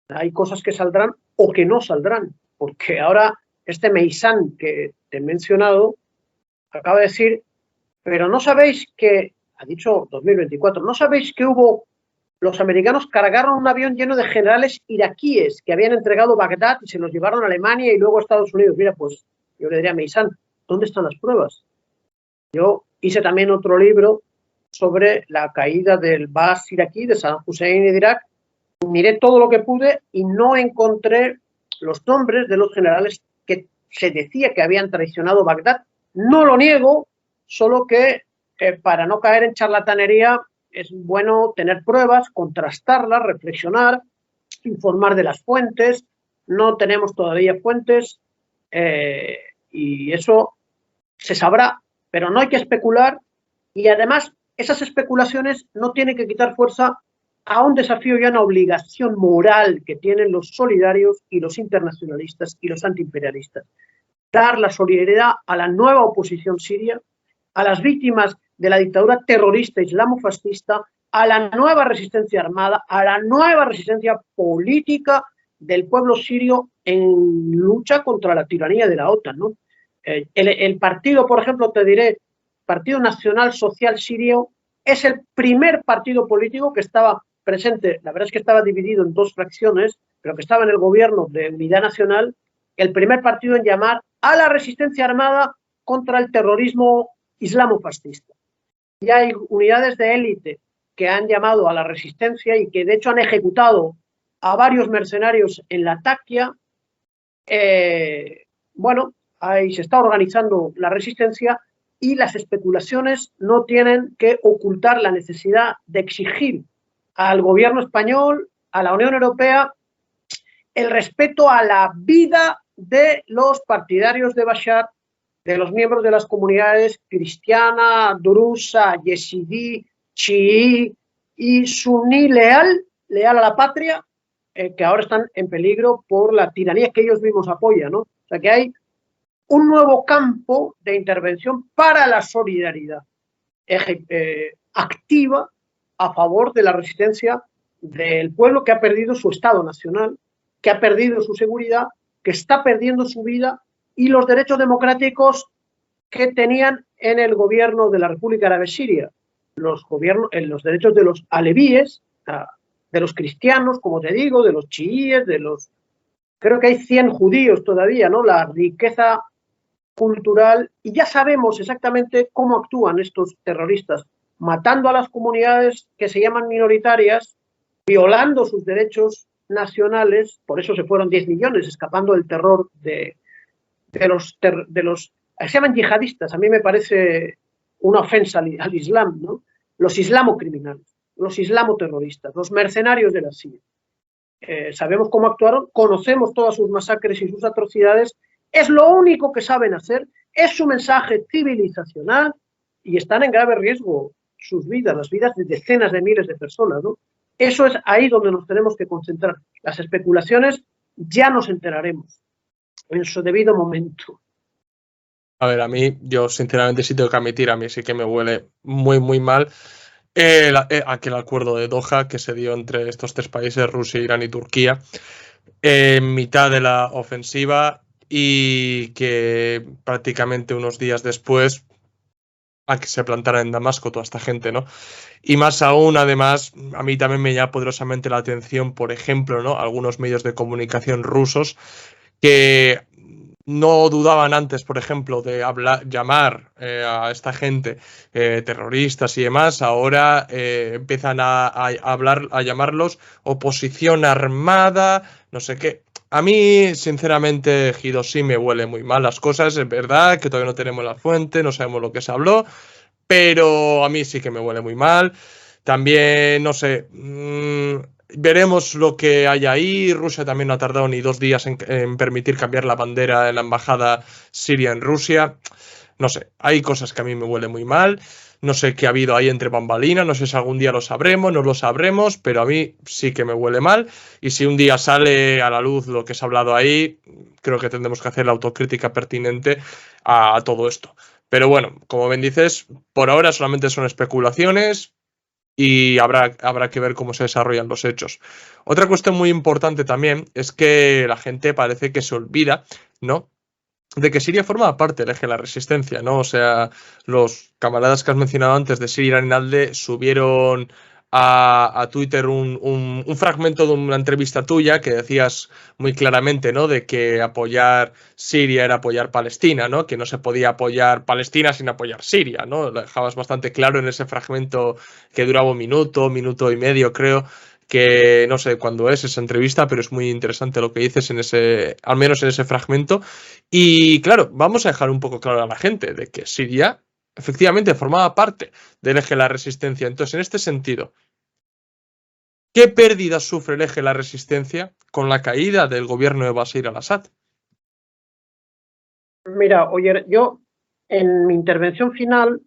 Hay cosas que saldrán o que no saldrán, porque ahora este Meisán que te he mencionado acaba de decir, pero no sabéis que, ha dicho 2024, no sabéis que los americanos cargaron un avión lleno de generales iraquíes que habían entregado Bagdad y se los llevaron a Alemania y luego a Estados Unidos. Mira, pues yo le diría a Meisán, ¿dónde están las pruebas? Yo hice también otro libro sobre la caída del Baas iraquí, de Saddam Hussein y de Irak. Miré todo lo que pude y no encontré los nombres de los generales que se decía que habían traicionado Bagdad. No lo niego, solo que para no caer en charlatanería es bueno tener pruebas, contrastarlas, reflexionar, informar de las fuentes. No tenemos todavía fuentes y eso se sabrá, pero no hay que especular y además esas especulaciones no tienen que quitar fuerza a un desafío y a una obligación moral que tienen los solidarios y los internacionalistas y los antiimperialistas. Dar la solidaridad a la nueva oposición siria, a las víctimas de la dictadura terrorista islamofascista, a la nueva resistencia armada, a la nueva resistencia política del pueblo sirio en lucha contra la tiranía de la OTAN, ¿no? El partido, por ejemplo, te diré, Partido Nacional Social Sirio, es el primer partido político que estaba presente, la verdad es que estaba dividido en 2 fracciones, pero que estaba en el gobierno de unidad nacional, el primer partido en llamar a la resistencia armada contra el terrorismo islamofascista. Y hay unidades de élite que han llamado a la resistencia y que de hecho han ejecutado a varios mercenarios en Latakia. Bueno, ahí se está organizando la resistencia y las especulaciones no tienen que ocultar la necesidad de exigir al gobierno español, a la Unión Europea, el respeto a la vida de los partidarios de Bashar, de los miembros de las comunidades cristiana, drusa, yezidí, chií y suní leal a la patria, que ahora están en peligro por la tiranía que ellos mismos apoyan, ¿no? O sea que hay un nuevo campo de intervención para la solidaridad activa a favor de la resistencia del pueblo que ha perdido su Estado nacional, que ha perdido su seguridad, que está perdiendo su vida y los derechos democráticos que tenían en el gobierno de la República Árabe Siria, los derechos de los alevíes, de los cristianos, como te digo, de los chiíes, creo que hay 100 judíos todavía, ¿no? La riqueza cultural, y ya sabemos exactamente cómo actúan estos terroristas. matando a las comunidades que se llaman minoritarias, violando sus derechos nacionales, por eso se fueron 10 millones, escapando del terror de los se llaman yihadistas, a mí me parece una ofensa al Islam, ¿no? Los islamocriminales, los islamoterroristas, los mercenarios de la CIA. Sabemos cómo actuaron, conocemos todas sus masacres y sus atrocidades, es lo único que saben hacer, es su mensaje civilizacional y están en grave riesgo sus vidas, las vidas de decenas de miles de personas, ¿no? Eso es ahí donde nos tenemos que concentrar. Las especulaciones ya nos enteraremos en su debido momento. A ver, a mí, yo sinceramente sí tengo que admitir, a mí sí que me huele muy, muy mal aquel acuerdo de Doha que se dio entre estos tres países, Rusia, Irán y Turquía, en mitad de la ofensiva y que prácticamente unos días después a que se plantara en Damasco toda esta gente, ¿no? Y más aún, además, a mí también me llama poderosamente la atención, por ejemplo, ¿no? Algunos medios de comunicación rusos que no dudaban antes, por ejemplo, de llamar a esta gente terroristas y demás, ahora empiezan a llamarlos oposición armada, no sé qué. A mí, sinceramente, Guido, sí me huele muy mal las cosas, es verdad que todavía no tenemos la fuente, no sabemos lo que se habló, pero a mí sí que me huele muy mal. También, no sé, veremos lo que hay ahí. Rusia también no ha tardado ni 2 días en permitir cambiar la bandera en la embajada siria en Rusia. No sé, hay cosas que a mí me huele muy mal. No sé qué ha habido ahí entre bambalinas, no sé si algún día lo sabremos, no lo sabremos, pero a mí sí que me huele mal. Y si un día sale a la luz lo que se ha hablado ahí, creo que tendremos que hacer la autocrítica pertinente a todo esto. Pero bueno, como bien dices, por ahora solamente son especulaciones y habrá que ver cómo se desarrollan los hechos. Otra cuestión muy importante también es que la gente parece que se olvida, ¿no?, de que Siria forma parte del eje de la resistencia, ¿no? O sea, los camaradas que has mencionado antes de Siria y Rinalde subieron a Twitter un fragmento de una entrevista tuya que decías muy claramente, ¿no?, de que apoyar Siria era apoyar Palestina, ¿no?, que no se podía apoyar Palestina sin apoyar Siria, ¿no? Lo dejabas bastante claro en ese fragmento que duraba un minuto y medio, creo, que no sé cuándo es esa entrevista, pero es muy interesante lo que dices en ese, al menos en ese fragmento. Y claro, vamos a dejar un poco claro a la gente de que Siria efectivamente formaba parte del eje de la resistencia. Entonces, en este sentido, ¿qué pérdidas sufre el eje de la resistencia con la caída del gobierno de Bashar al-Assad? Mira, oye, yo en mi intervención final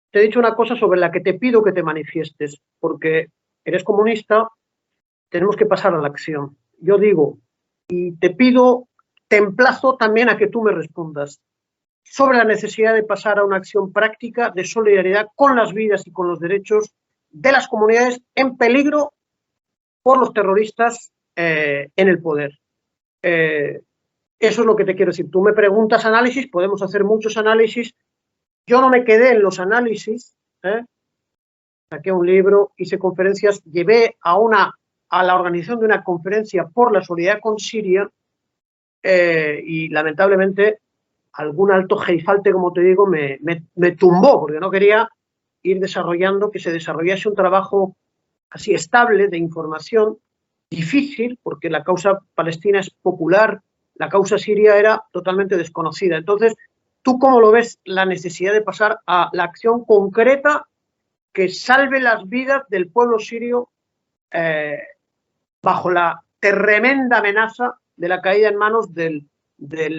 te he dicho una cosa sobre la que te pido que te manifiestes, porque eres comunista, tenemos que pasar a la acción. Yo digo, y te pido, te emplazo también a que tú me respondas sobre la necesidad de pasar a una acción práctica de solidaridad con las vidas y con los derechos de las comunidades en peligro por los terroristas en el poder. Eso es lo que te quiero decir. Tú me preguntas análisis, podemos hacer muchos análisis. Yo no me quedé en los análisis, saqué un libro, hice conferencias, llevé a la organización de una conferencia por la solidaridad con Siria y lamentablemente algún alto geifalte, como te digo, me tumbó porque no quería ir desarrollando, que se desarrollase un trabajo así estable de información, difícil porque la causa palestina es popular, la causa siria era totalmente desconocida. Entonces, ¿tú cómo lo ves la necesidad de pasar a la acción concreta que salve las vidas del pueblo sirio bajo la tremenda amenaza de la caída en manos del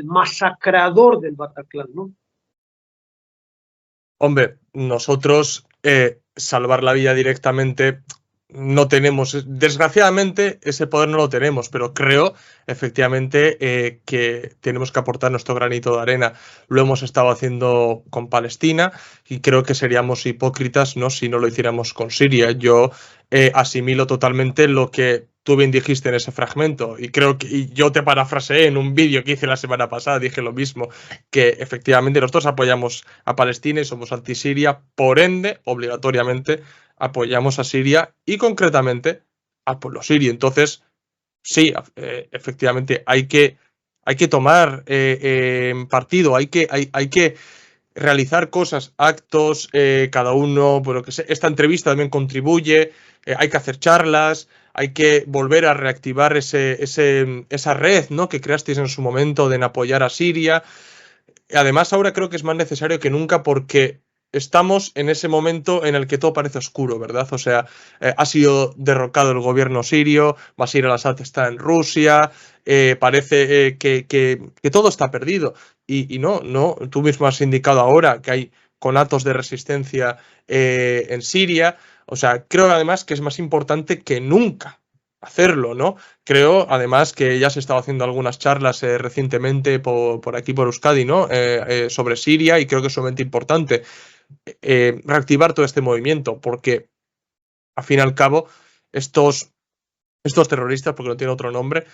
masacrador del Bataclan, ¿no? Hombre, nosotros salvar la vida directamente no tenemos, desgraciadamente ese poder no lo tenemos, pero creo efectivamente que tenemos que aportar nuestro granito de arena. Lo hemos estado haciendo con Palestina y creo que seríamos hipócritas, ¿no?, si no lo hiciéramos con Siria. Yo asimilo totalmente lo que tú bien dijiste en ese fragmento y creo que y yo te parafraseé en un vídeo que hice la semana pasada, dije lo mismo, que efectivamente nosotros apoyamos a Palestina y somos anti-Siria, por ende, obligatoriamente, apoyamos a Siria y concretamente al pueblo sirio. Entonces, sí, efectivamente hay que tomar partido, hay que realizar cosas, actos, cada uno, pues lo que sea. Esta entrevista también contribuye, hay que hacer charlas, hay que volver a reactivar esa red, ¿no?, que creasteis en su momento de apoyar a Siria. Además, ahora creo que es más necesario que nunca porque estamos en ese momento en el que todo parece oscuro, ¿verdad? O sea, ha sido derrocado el gobierno sirio, Bashar al-Assad está en Rusia, parece que todo está perdido. Y no, tú mismo has indicado ahora que hay conatos de resistencia en Siria. O sea, creo además que es más importante que nunca hacerlo, ¿no? Creo, además, que ya se estado haciendo algunas charlas recientemente por aquí, por Euskadi, ¿no? Sobre Siria, y creo que es sumamente importante reactivar todo este movimiento, porque, al fin y al cabo, estos terroristas, porque no tiene otro nombre,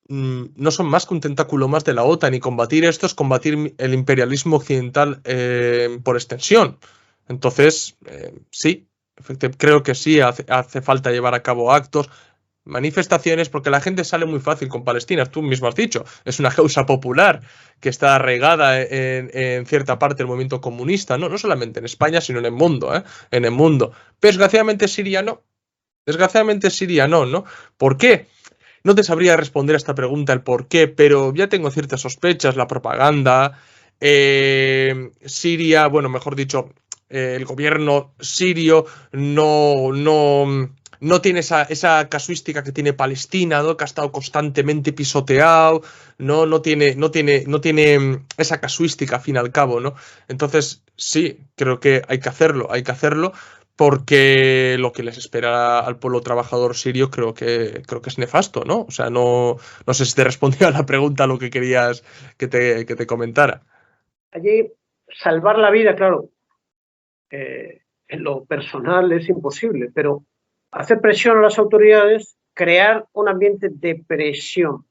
no son más que un tentáculo más de la OTAN, y combatir esto es combatir el imperialismo occidental por extensión. Entonces, sí, creo que sí, hace falta llevar a cabo actos, manifestaciones, porque la gente sale muy fácil con Palestina. Tú mismo has dicho, es una causa popular que está arraigada en cierta parte del movimiento comunista, ¿no? No solamente en España, sino en el mundo, ¿eh? En el mundo. Pero desgraciadamente Siria no. Desgraciadamente Siria no, ¿no? ¿Por qué? No te sabría responder a esta pregunta el por qué, pero ya tengo ciertas sospechas, la propaganda, Siria, bueno, mejor dicho, el gobierno sirio no tiene esa casuística que tiene Palestina, ¿no?, que ha estado constantemente pisoteado, no tiene esa casuística, al fin y al cabo, ¿no? Entonces, sí, creo que hay que hacerlo, porque lo que les espera al pueblo trabajador sirio creo que es nefasto, ¿no? O sea, no sé si te respondió a la pregunta lo que querías que te comentara. Allí, salvar la vida, claro, en lo personal es imposible, pero hacer presión a las autoridades, crear un ambiente de presión.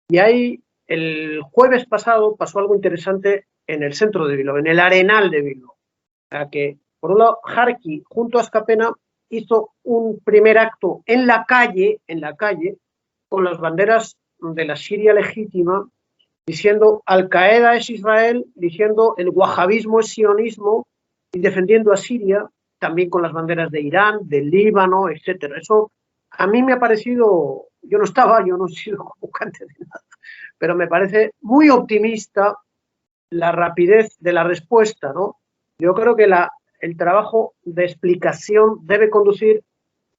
Y ahí, el jueves pasado, pasó algo interesante en el centro de Bilbao, en el Arenal de Bilbao. O sea que, por un lado, Jarki, junto a Azkapena, hizo un primer acto en la calle, con las banderas de la Siria legítima, diciendo Al-Qaeda es Israel, diciendo el wahabismo es sionismo, y defendiendo a Siria, también con las banderas de Irán, del Líbano, etcétera. Eso a mí me ha parecido, yo no he sido convocante de nada, pero me parece muy optimista la rapidez de la respuesta, ¿no? Yo creo que el trabajo de explicación debe conducir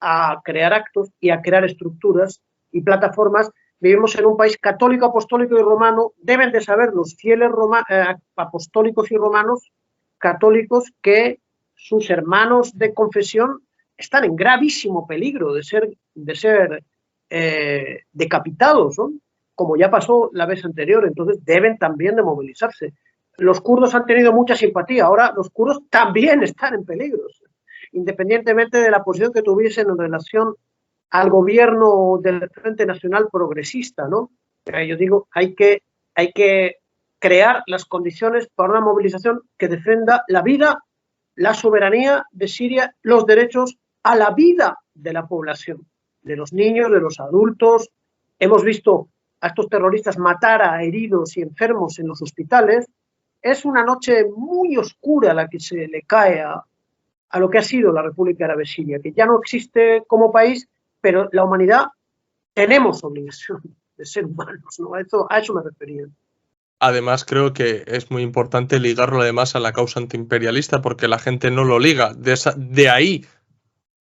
a crear actos y a crear estructuras y plataformas. Vivimos en un país católico, apostólico y romano. Deben de saber los fieles apostólicos y romanos católicos que sus hermanos de confesión están en gravísimo peligro de ser decapitados, ¿no?, como ya pasó la vez anterior. Entonces deben también de movilizarse. Los kurdos han tenido mucha simpatía, ahora los kurdos también están en peligro, independientemente de la posición que tuviesen en relación al gobierno del Frente Nacional Progresista, ¿no? Yo digo, hay que crear las condiciones para una movilización que defienda la vida, la soberanía de Siria, los derechos a la vida de la población, de los niños, de los adultos. Hemos visto a estos terroristas matar a heridos y enfermos en los hospitales. Es una noche muy oscura la que se le cae a lo que ha sido la República Árabe Siria, que ya no existe como país, pero la humanidad tenemos obligación de ser humanos, ¿no? A eso me refería. Además, creo que es muy importante ligarlo además a la causa antiimperialista, porque la gente no lo liga. De ahí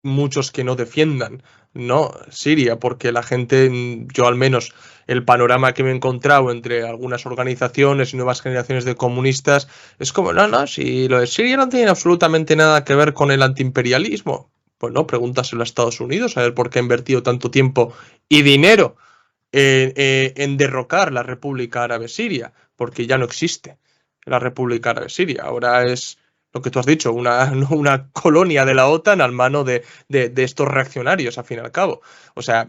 muchos que no defiendan, ¿no?, Siria, porque la gente, yo al menos, el panorama que me he encontrado entre algunas organizaciones y nuevas generaciones de comunistas es como, no, si lo de Siria no tiene absolutamente nada que ver con el antiimperialismo. Pues no, pregúntaselo a Estados Unidos, a ver por qué ha invertido tanto tiempo y dinero en derrocar la República Árabe Siria, porque ya no existe la República Árabe Siria. Ahora es lo que tú has dicho, una colonia de la OTAN al mano de estos reaccionarios, al fin y al cabo. O sea,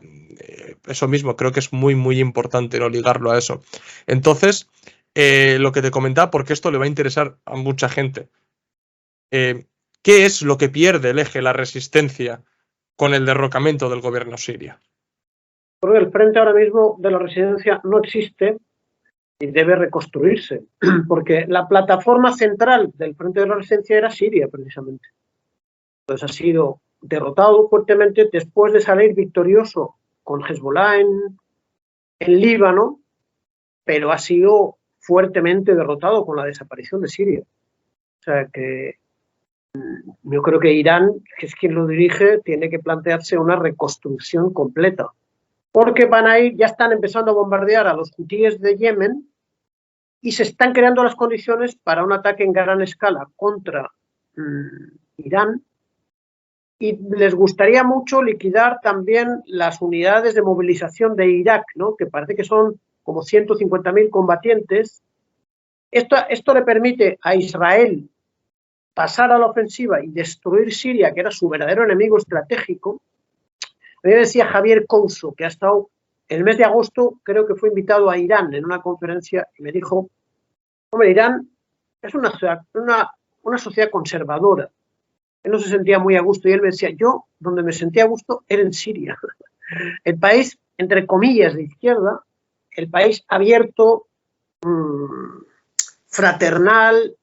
eso mismo creo que es muy, muy importante, no ligarlo a eso. Entonces, lo que te comentaba, porque esto le va a interesar a mucha gente. ¿Qué es lo que pierde el eje, la resistencia, con el derrocamiento del gobierno sirio? Porque el frente ahora mismo de la resistencia no existe, y debe reconstruirse, porque la plataforma central del Frente de la Resistencia era Siria, precisamente. Entonces ha sido derrotado fuertemente después de salir victorioso con Hezbollah en Líbano, pero ha sido fuertemente derrotado con la desaparición de Siria. O sea que yo creo que Irán, que es quien lo dirige, tiene que plantearse una reconstrucción completa. Porque van a ir, ya están empezando a bombardear a los hutíes de Yemen y se están creando las condiciones para un ataque en gran escala contra Irán. Y les gustaría mucho liquidar también las unidades de movilización de Irak, ¿no? Que parece que son como 150.000 combatientes. Esto le permite a Israel pasar a la ofensiva y destruir Siria, que era su verdadero enemigo estratégico. A mí me decía Javier Couso, que ha estado el mes de agosto, creo que fue invitado a Irán en una conferencia, y me dijo, hombre, Irán es una sociedad conservadora. Él no se sentía muy a gusto, y él me decía, yo donde me sentía a gusto era en Siria. El país, entre comillas, de izquierda, el país abierto, fraternal,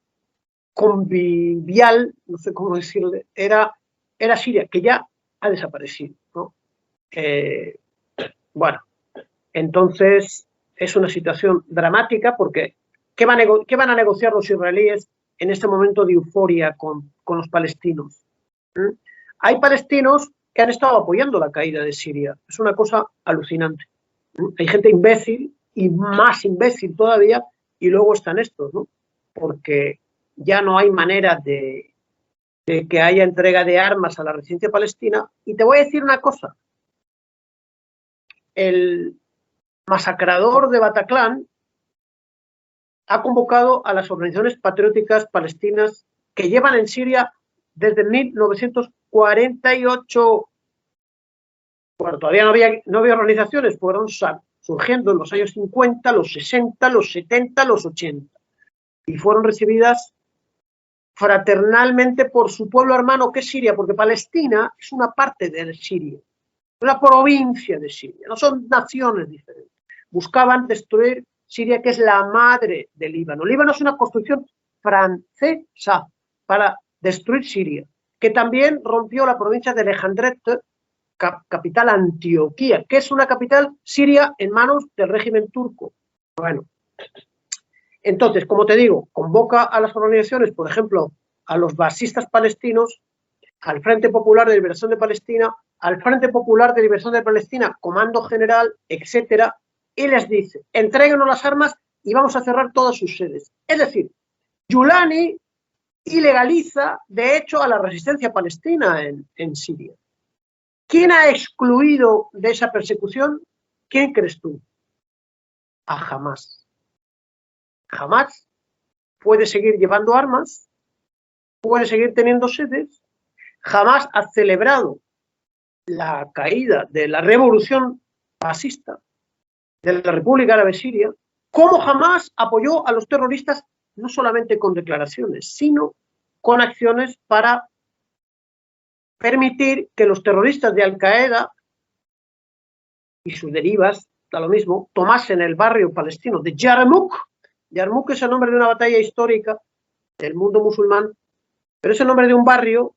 convivial, no sé cómo decirle, era Siria, que ya ha desaparecido, ¿no? Bueno, entonces es una situación dramática porque ¿qué van a negociar los israelíes en este momento de euforia con los palestinos? Hay palestinos que han estado apoyando la caída de Siria. Es una cosa alucinante. Hay gente imbécil y más imbécil todavía, y luego están estos, ¿no? Porque ya no hay manera de que haya entrega de armas a la resistencia palestina. Y te voy a decir una cosa. El masacrador de Bataclan ha convocado a las organizaciones patrióticas palestinas que llevan en Siria desde 1948. Bueno, todavía no había organizaciones, fueron surgiendo en los años 50, los 60, los 70, los 80. Y fueron recibidas fraternalmente por su pueblo hermano, que es Siria, porque Palestina es una parte de Siria, una provincia de Siria, no son naciones diferentes. Buscaban destruir Siria, que es la madre del Líbano. Líbano es una construcción francesa para destruir Siria, que también rompió la provincia de Alejandret, capital Antioquía, que es una capital siria en manos del régimen turco. Bueno, entonces, como te digo, convoca a las organizaciones, por ejemplo, a los basistas palestinos, al Frente Popular de Liberación de Palestina, al Frente Popular de Liberación de Palestina, Comando General, etcétera, y les dice, entréguenos las armas y vamos a cerrar todas sus sedes. Es decir, Yulani ilegaliza, de hecho, a la resistencia palestina en Siria. ¿Quién ha excluido de esa persecución? ¿Quién crees tú? A Hamás. Hamás puede seguir llevando armas, puede seguir teniendo sedes. Hamás ha celebrado la caída de la revolución fascista de la República Árabe Siria. ¿Cómo Hamás apoyó a los terroristas? No solamente con declaraciones, sino con acciones para permitir que los terroristas de Al-Qaeda y sus derivas, da lo mismo, tomasen el barrio palestino de Yarmouk. Yarmouk es el nombre de una batalla histórica del mundo musulmán, pero es el nombre de un barrio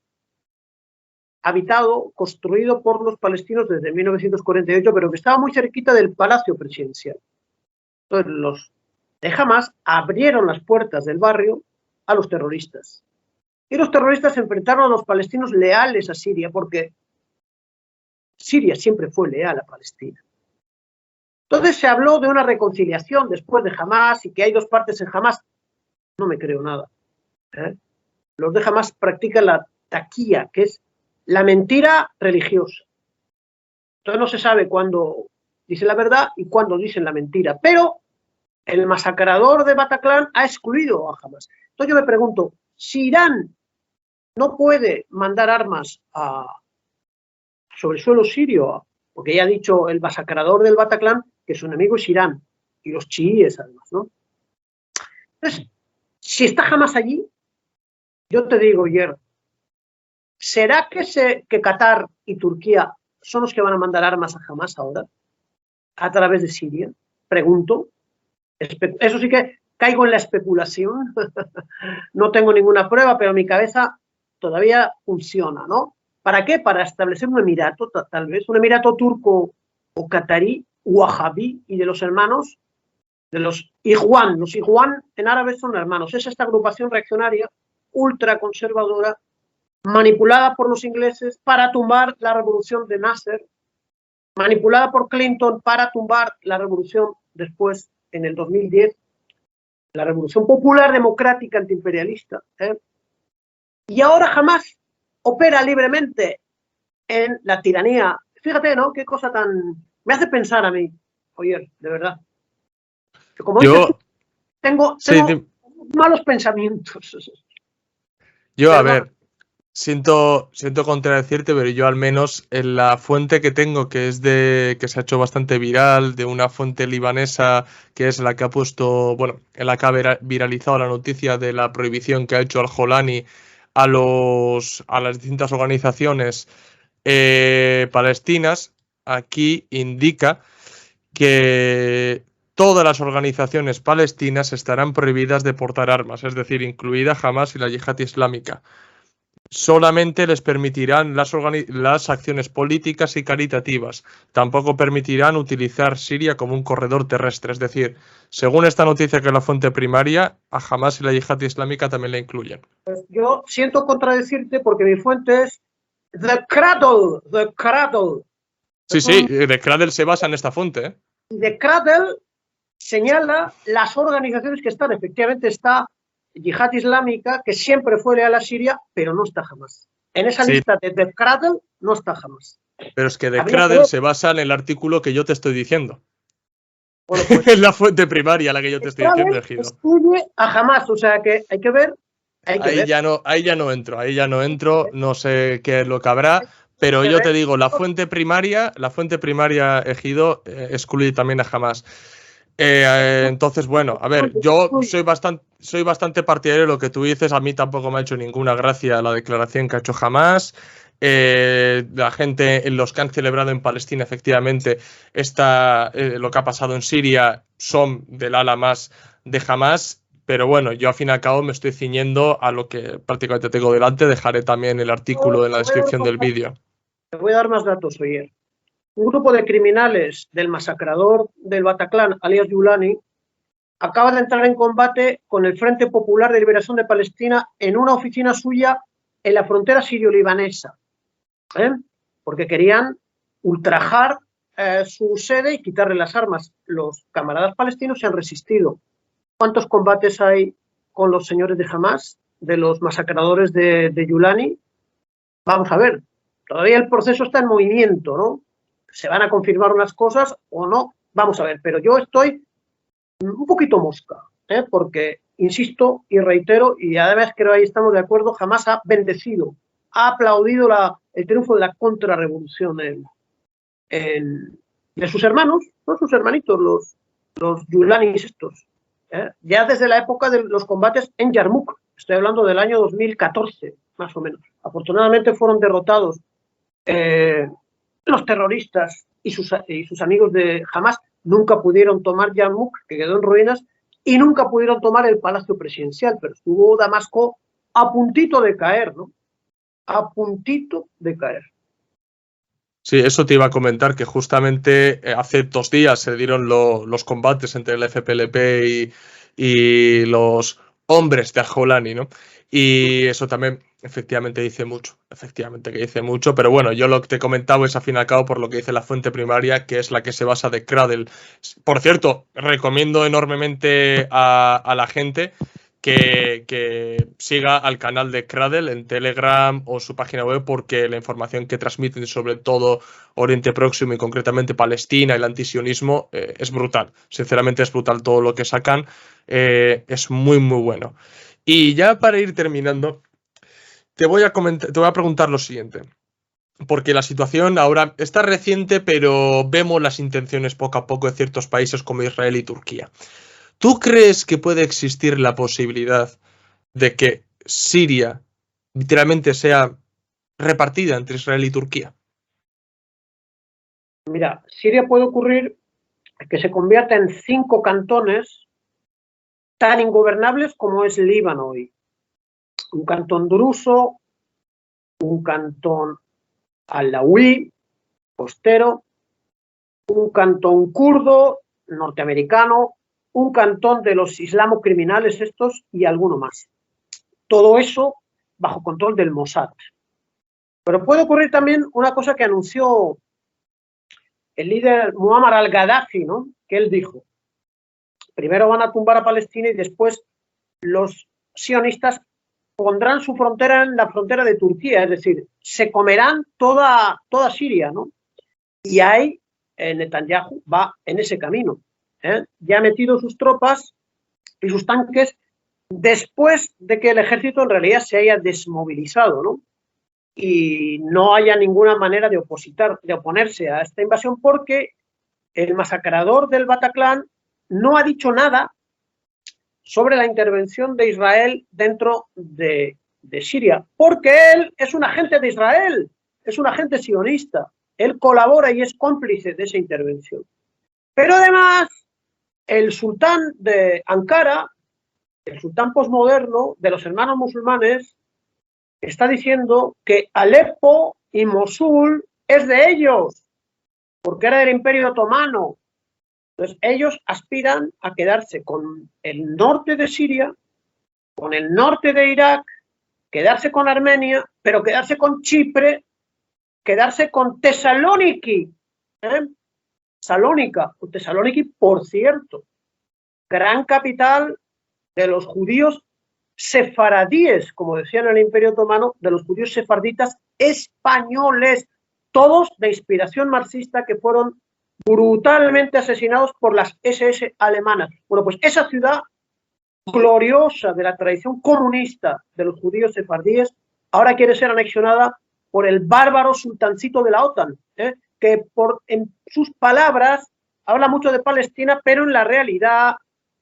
habitado, construido por los palestinos desde 1948, pero que estaba muy cerquita del Palacio Presidencial. Entonces, los de Hamás abrieron las puertas del barrio a los terroristas. Y los terroristas se enfrentaron a los palestinos leales a Siria, porque Siria siempre fue leal a Palestina. Entonces se habló de una reconciliación después de Hamás y que hay dos partes en Hamás. No me creo nada. Los de Hamás practican la taquía, que es la mentira religiosa. Entonces no se sabe cuándo dicen la verdad y cuándo dicen la mentira. Pero el masacrador de Bataclan ha excluido a Hamás. Entonces yo me pregunto, si Irán no puede mandar armas sobre el suelo sirio, porque ya ha dicho el masacrador del Bataclan que su enemigo es Irán y los chiíes además, ¿no? Entonces, si está Hamás allí, yo te digo, Yer, ¿será que Qatar y Turquía son los que van a mandar armas a Hamás ahora? ¿A través de Siria? Pregunto. Eso sí que caigo en la especulación. No tengo ninguna prueba, pero mi cabeza todavía funciona, ¿no? ¿Para qué? Para establecer un emirato, tal vez, un emirato turco o catarí, wahabí, y de los hermanos, de los Ikhwan. Los Ikhwan en árabe son hermanos. Es esta agrupación reaccionaria, ultraconservadora, manipulada por los ingleses para tumbar la revolución de Nasser, manipulada por Clinton para tumbar la revolución después, en el 2010, la revolución popular democrática antiimperialista. Y ahora jamás opera libremente en la tiranía. Fíjate, ¿no? Qué cosa tan... Me hace pensar a mí, oye, de verdad. Que como dices tú, Yo, tengo sí, malos pensamientos. yo, a Perdona. ver, siento contradecirte, pero yo al menos en la fuente que tengo, que es que se ha hecho bastante viral, de una fuente libanesa, que es la que ha puesto, bueno, en la que ha viralizado la noticia de la prohibición que ha hecho al-Jolani a las distintas organizaciones palestinas, aquí indica que todas las organizaciones palestinas estarán prohibidas de portar armas, es decir, incluida Hamas y la Yihad Islámica. Solamente les permitirán las acciones políticas y caritativas. Tampoco permitirán utilizar Siria como un corredor terrestre. Es decir, según esta noticia que es la fuente primaria, a Hamas y la Yihad Islámica también la incluyen. Pues yo siento contradecirte porque mi fuente es The Cradle. The Cradle. Sí, Es sí, un... de Cradle se basa en esta fuente, ¿eh? The Cradle señala las organizaciones que están. Efectivamente está Yihad Islámica, que siempre fue leal a Siria, pero no está jamás. En esa Sí, lista de The Cradle no está jamás. pero es que de Habría que Cradle ver. se basa en el artículo que yo te estoy diciendo. Bueno, pues Es la fuente primaria la que yo te The estoy diciendo, Cradle Ejido. excluye a jamás, o sea que hay que ver, hay que ver. Ahí ya no entro, no sé qué es lo que habrá, pero yo te digo, la fuente primaria, Ejido, excluye también a Hamas. Entonces, bueno, a ver, yo soy bastante partidario de lo que tú dices. A mí tampoco me ha hecho ninguna gracia la declaración que ha hecho Hamas. La gente, los que han celebrado en Palestina, efectivamente, lo que ha pasado en Siria son del ala más de Hamas. Pero bueno, yo al fin y al cabo me estoy ciñendo a lo que prácticamente tengo delante. Dejaré también el artículo en la descripción del vídeo. Te voy a dar más datos, oye. Un grupo de criminales del masacrador del Bataclan, alias Yulani, acaba de entrar en combate con el Frente Popular de Liberación de Palestina en una oficina suya en la frontera sirio-libanesa, porque querían ultrajar su sede y quitarle las armas. Los camaradas palestinos se han resistido. ¿Cuántos combates hay con los señores de Hamas, de los masacradores de Yulani? Vamos a ver, todavía el proceso está en movimiento, ¿no? Se van a confirmar unas cosas o no, vamos a ver, pero yo estoy un poquito mosca, porque insisto y reitero, y además creo que ahí estamos de acuerdo, jamás ha bendecido, ha aplaudido el triunfo de la contrarrevolución de sus hermanos, no sus hermanitos, los Yulanis estos, ya desde la época de los combates en Yarmouk, estoy hablando del año 2014, más o menos. Afortunadamente fueron derrotados los terroristas y sus amigos de Hamas. Nunca pudieron tomar Yarmouk, que quedó en ruinas, y nunca pudieron tomar el Palacio Presidencial, pero estuvo Damasco a puntito de caer, ¿no? A puntito de caer. Sí, eso te iba a comentar, que justamente hace 2 días se dieron los combates entre el FPLP y los hombres de Al-Jolani, ¿no? Y eso también efectivamente dice mucho, pero bueno, yo lo que te he comentado es al fin y al cabo por lo que dice la fuente primaria, que es la que se basa de Cradle. Por cierto, recomiendo enormemente a la gente que siga al canal de Cradle en Telegram o su página web, porque la información que transmiten sobre todo Oriente Próximo y concretamente Palestina y el antisionismo es brutal. Sinceramente es brutal todo lo que sacan. Es muy, muy bueno. Y ya para ir terminando, te voy a preguntar lo siguiente. Porque la situación ahora está reciente, pero vemos las intenciones poco a poco de ciertos países como Israel y Turquía. ¿Tú crees que puede existir la posibilidad de que Siria literalmente sea repartida entre Israel y Turquía? Mira, Siria puede ocurrir que se convierta en 5 cantones tan ingobernables como es Líbano hoy. Un cantón druso, un cantón alauí, costero, un cantón kurdo, norteamericano, un cantón de los islamocriminales estos y alguno más. Todo eso bajo control del Mossad. Pero puede ocurrir también una cosa que anunció el líder Muammar al-Gaddafi, ¿no? Que él dijo, primero van a tumbar a Palestina y después los sionistas pondrán su frontera en la frontera de Turquía, es decir, se comerán toda Siria, ¿no? Y ahí Netanyahu va en ese camino. Ya ha metido sus tropas y sus tanques después de que el ejército en realidad se haya desmovilizado, ¿no? Y no haya ninguna manera de oponerse a esta invasión, porque el masacrador del Bataclan no ha dicho nada sobre la intervención de Israel dentro de Siria, porque él es un agente de Israel, es un agente sionista, él colabora y es cómplice de esa intervención. Pero además, el sultán de Ankara, el sultán posmoderno de los hermanos musulmanes, está diciendo que Alepo y Mosul es de ellos, porque era del Imperio Otomano. Entonces, ellos aspiran a quedarse con el norte de Siria, con el norte de Irak, quedarse con Armenia, pero quedarse con Chipre, quedarse con Tesalóniki. Tesalóniki, por cierto, gran capital de los judíos sefaradíes, como decían en el Imperio Otomano, de los judíos sefarditas españoles, todos de inspiración marxista, que fueron brutalmente asesinados por las SS alemanas. Bueno, pues esa ciudad gloriosa de la tradición comunista de los judíos sefardíes ahora quiere ser anexionada por el bárbaro sultancito de la OTAN, que en sus palabras habla mucho de Palestina, pero en la realidad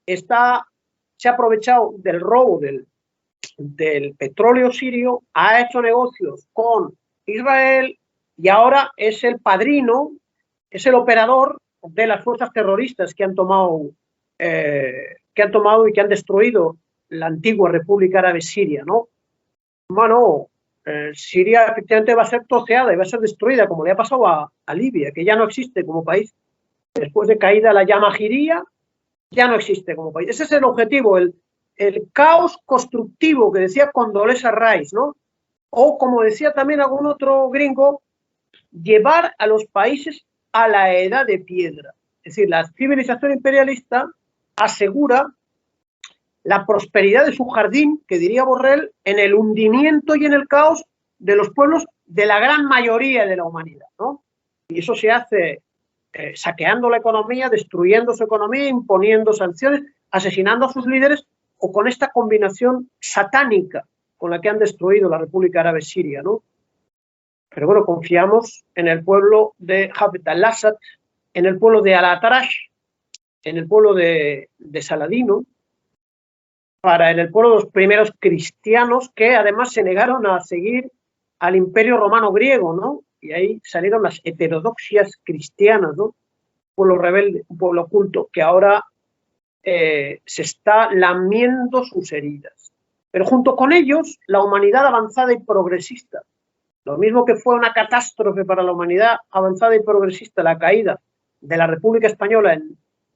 se ha aprovechado del robo del petróleo sirio, ha hecho negocios con Israel y ahora es el padrino, es el operador de las fuerzas terroristas que han tomado y que han destruido la antigua República Árabe Siria, ¿no? Bueno, Siria efectivamente va a ser troceada y va a ser destruida, como le ha pasado a Libia, que ya no existe como país. Después de caída la Yamahiría, ya no existe como país. Ese es el objetivo, el caos constructivo que decía Condoleezza Rice, ¿no? O, como decía también algún otro gringo, llevar a los países a la edad de piedra. Es decir, la civilización imperialista asegura la prosperidad de su jardín, que diría Borrell, en el hundimiento y en el caos de los pueblos de la gran mayoría de la humanidad, ¿no? Y eso se hace saqueando la economía, destruyendo su economía, imponiendo sanciones, asesinando a sus líderes, o con esta combinación satánica con la que han destruido la República Árabe Siria, ¿no? Pero bueno, confiamos en el pueblo de Hafez al-Assad, en el pueblo de Al-Atrash, en el pueblo de Saladino, en el pueblo de los primeros cristianos, que además se negaron a seguir al Imperio Romano griego, ¿no? Y ahí salieron las heterodoxias cristianas, ¿no? Un pueblo rebelde, un pueblo oculto, que ahora se está lamiendo sus heridas. Pero junto con ellos, la humanidad avanzada y progresista. Lo mismo que fue una catástrofe para la humanidad avanzada y progresista la caída de la República Española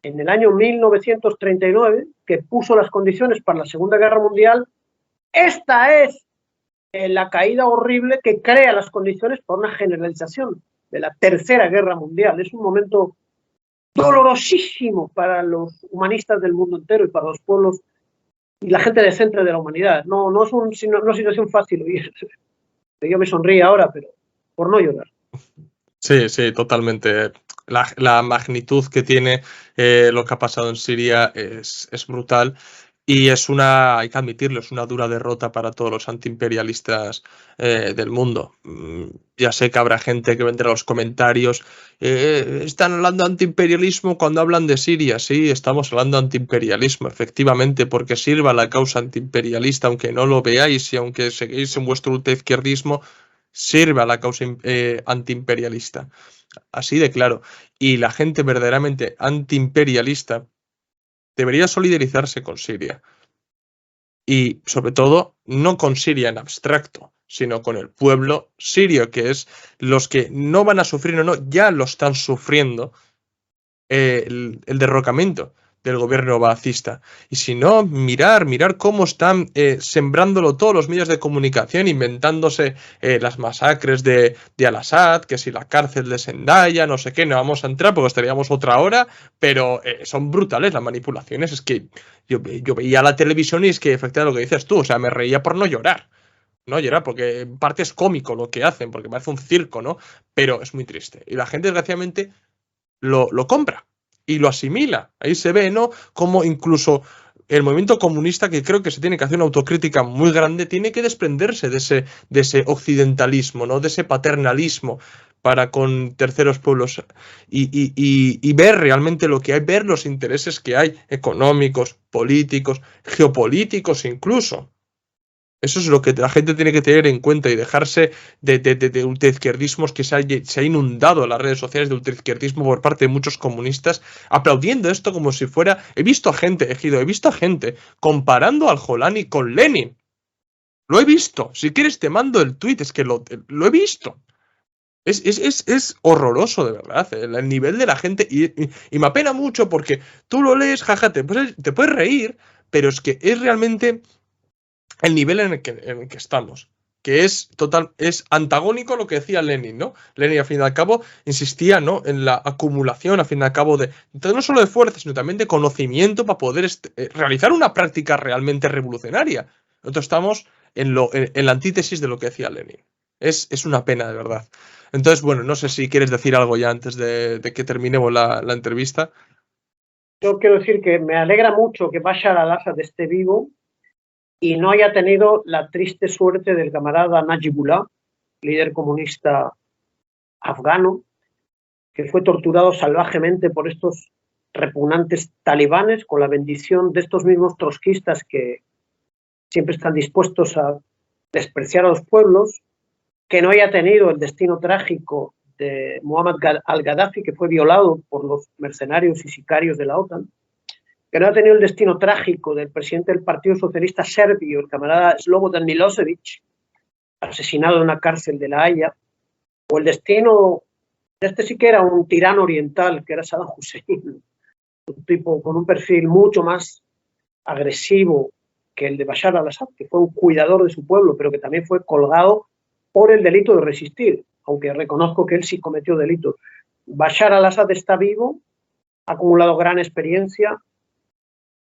en el año 1939, que puso las condiciones para la Segunda Guerra Mundial, esta es la caída horrible que crea las condiciones para una generalización de la Tercera Guerra Mundial. Es un momento dolorosísimo para los humanistas del mundo entero y para los pueblos y la gente decente de la humanidad. No es una situación fácil. Yo me sonrío ahora, pero por no llorar. Sí, sí, totalmente. La magnitud que tiene lo que ha pasado en Siria es brutal. Y hay que admitirlo, es una dura derrota para todos los antiimperialistas del mundo. Ya sé que habrá gente que vendrá a los comentarios. Están hablando de antiimperialismo cuando hablan de Siria. Sí, estamos hablando de antiimperialismo, efectivamente, porque sirva la causa antiimperialista, aunque no lo veáis y aunque seguís en vuestro ultraizquierdismo, sirve a la causa antiimperialista. Así de claro. Y la gente verdaderamente antiimperialista debería solidarizarse con Siria. Y sobre todo, no con Siria en abstracto, sino con el pueblo sirio, que es los que no van a sufrir o no, ya lo están sufriendo el derrocamiento del gobierno baacista. Y si no, mirar cómo están sembrándolo todos los medios de comunicación, inventándose las masacres de Al-Assad, que si la cárcel de Zendaya, no sé qué, no vamos a entrar porque estaríamos otra hora, pero son brutales las manipulaciones. Es que yo veía la televisión y es que efectivamente lo que dices tú, o sea, me reía por no llorar. No llorar, porque en parte es cómico lo que hacen, porque parece un circo, ¿no? Pero es muy triste. Y la gente, desgraciadamente, lo compra y lo asimila. Ahí se ve, ¿no? Como incluso el movimiento comunista, que creo que se tiene que hacer una autocrítica muy grande, tiene que desprenderse de ese occidentalismo, ¿no? De ese paternalismo para con terceros pueblos y ver realmente lo que hay, ver los intereses que hay económicos, políticos, geopolíticos incluso. Eso es lo que la gente tiene que tener en cuenta y dejarse de ultraizquierdismos que se ha inundado las redes sociales de ultraizquierdismo por parte de muchos comunistas, aplaudiendo esto como si fuera... He visto a gente comparando al Jolani con Lenin. Lo he visto. Si quieres te mando el tuit, es que lo he visto. Es horroroso, de verdad, el nivel de la gente. Y me apena mucho porque tú lo lees, jaja, te puedes reír, pero es que es realmente el nivel en el que estamos, que es antagónico a lo que decía Lenin, ¿no? Lenin, al fin y al cabo, insistía, ¿no?, en la acumulación, al fin y al cabo, no solo de fuerza, sino también de conocimiento para poder realizar una práctica realmente revolucionaria. Nosotros estamos en la antítesis de lo que decía Lenin. Es una pena, de verdad. Entonces, bueno, no sé si quieres decir algo ya antes de que terminemos la entrevista. Yo quiero decir que me alegra mucho que Bashar al-Assad esté vivo y no haya tenido la triste suerte del camarada Najibullah, líder comunista afgano, que fue torturado salvajemente por estos repugnantes talibanes con la bendición de estos mismos trotskistas que siempre están dispuestos a despreciar a los pueblos, que no haya tenido el destino trágico de Muammar al-Gaddafi, que fue violado por los mercenarios y sicarios de la OTAN, que no ha tenido el destino trágico del presidente del Partido Socialista Serbio, el camarada Slobodan Milosevic, asesinado en una cárcel de La Haya, o el destino de este sí que era un tirano oriental, que era Saddam Hussein, un tipo con un perfil mucho más agresivo que el de Bashar al-Assad, que fue un cuidador de su pueblo, pero que también fue colgado por el delito de resistir, aunque reconozco que él sí cometió delitos. Bashar al-Assad está vivo, ha acumulado gran experiencia.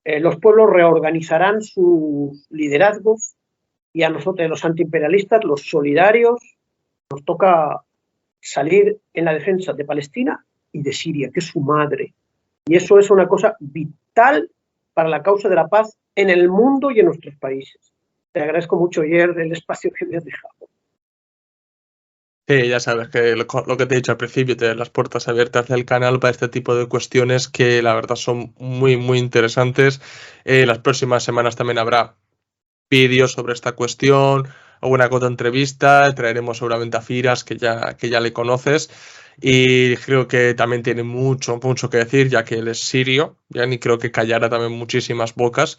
Los pueblos reorganizarán sus liderazgos y a nosotros, los antiimperialistas, los solidarios, nos toca salir en la defensa de Palestina y de Siria, que es su madre. Y eso es una cosa vital para la causa de la paz en el mundo y en nuestros países. Te agradezco mucho, Jer, el espacio que me has dejado. Sí, ya sabes que lo que te he dicho al principio, tener las puertas abiertas del canal para este tipo de cuestiones que la verdad son muy, muy interesantes. Las próximas semanas también habrá vídeos sobre esta cuestión, alguna otra entrevista, traeremos seguramente a Firas, que ya le conoces, y creo que también tiene mucho que decir, ya que él es sirio, ya ni creo que callara también muchísimas bocas.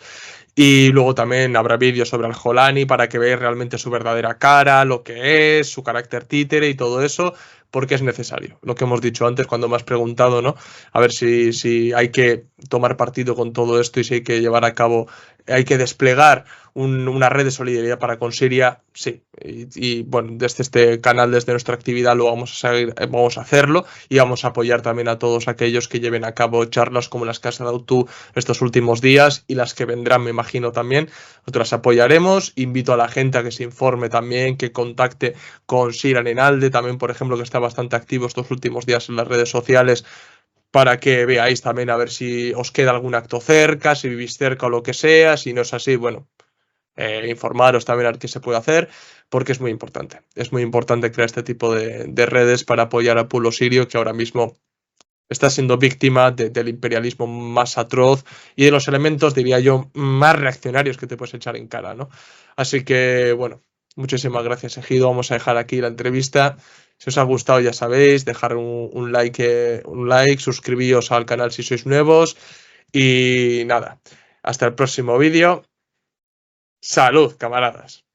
Y luego también habrá vídeos sobre el Jolani para que veáis realmente su verdadera cara, lo que es, su carácter títere y todo eso, porque es necesario. Lo que hemos dicho antes cuando me has preguntado, ¿no? A ver si hay que tomar partido con todo esto y si hay que llevar a cabo, hay que desplegar una red de solidaridad para con Siria, sí. Y bueno, desde este canal, desde nuestra actividad, lo vamos a seguir, vamos a hacerlo y vamos a apoyar también a todos aquellos que lleven a cabo charlas como las que has dado tú estos últimos días y las que vendrán, me imagino, también. Nosotros apoyaremos. Invito a la gente a que se informe también, que contacte con Sir Arenalde, también, por ejemplo, que está bastante activo estos últimos días en las redes sociales, para que veáis también a ver si os queda algún acto cerca, si vivís cerca o lo que sea. Si no es así, bueno, informaros también a ver qué se puede hacer, porque es muy importante. Es muy importante crear este tipo de redes para apoyar al pueblo sirio, que ahora mismo está siendo víctima del imperialismo más atroz y de los elementos, diría yo, más reaccionarios que te puedes echar en cara, ¿no? Así que, bueno, muchísimas gracias, Ejido. Vamos a dejar aquí la entrevista. Si os ha gustado, ya sabéis, dejar un like, suscribíos al canal si sois nuevos Y nada, hasta el próximo vídeo. Salud, camaradas.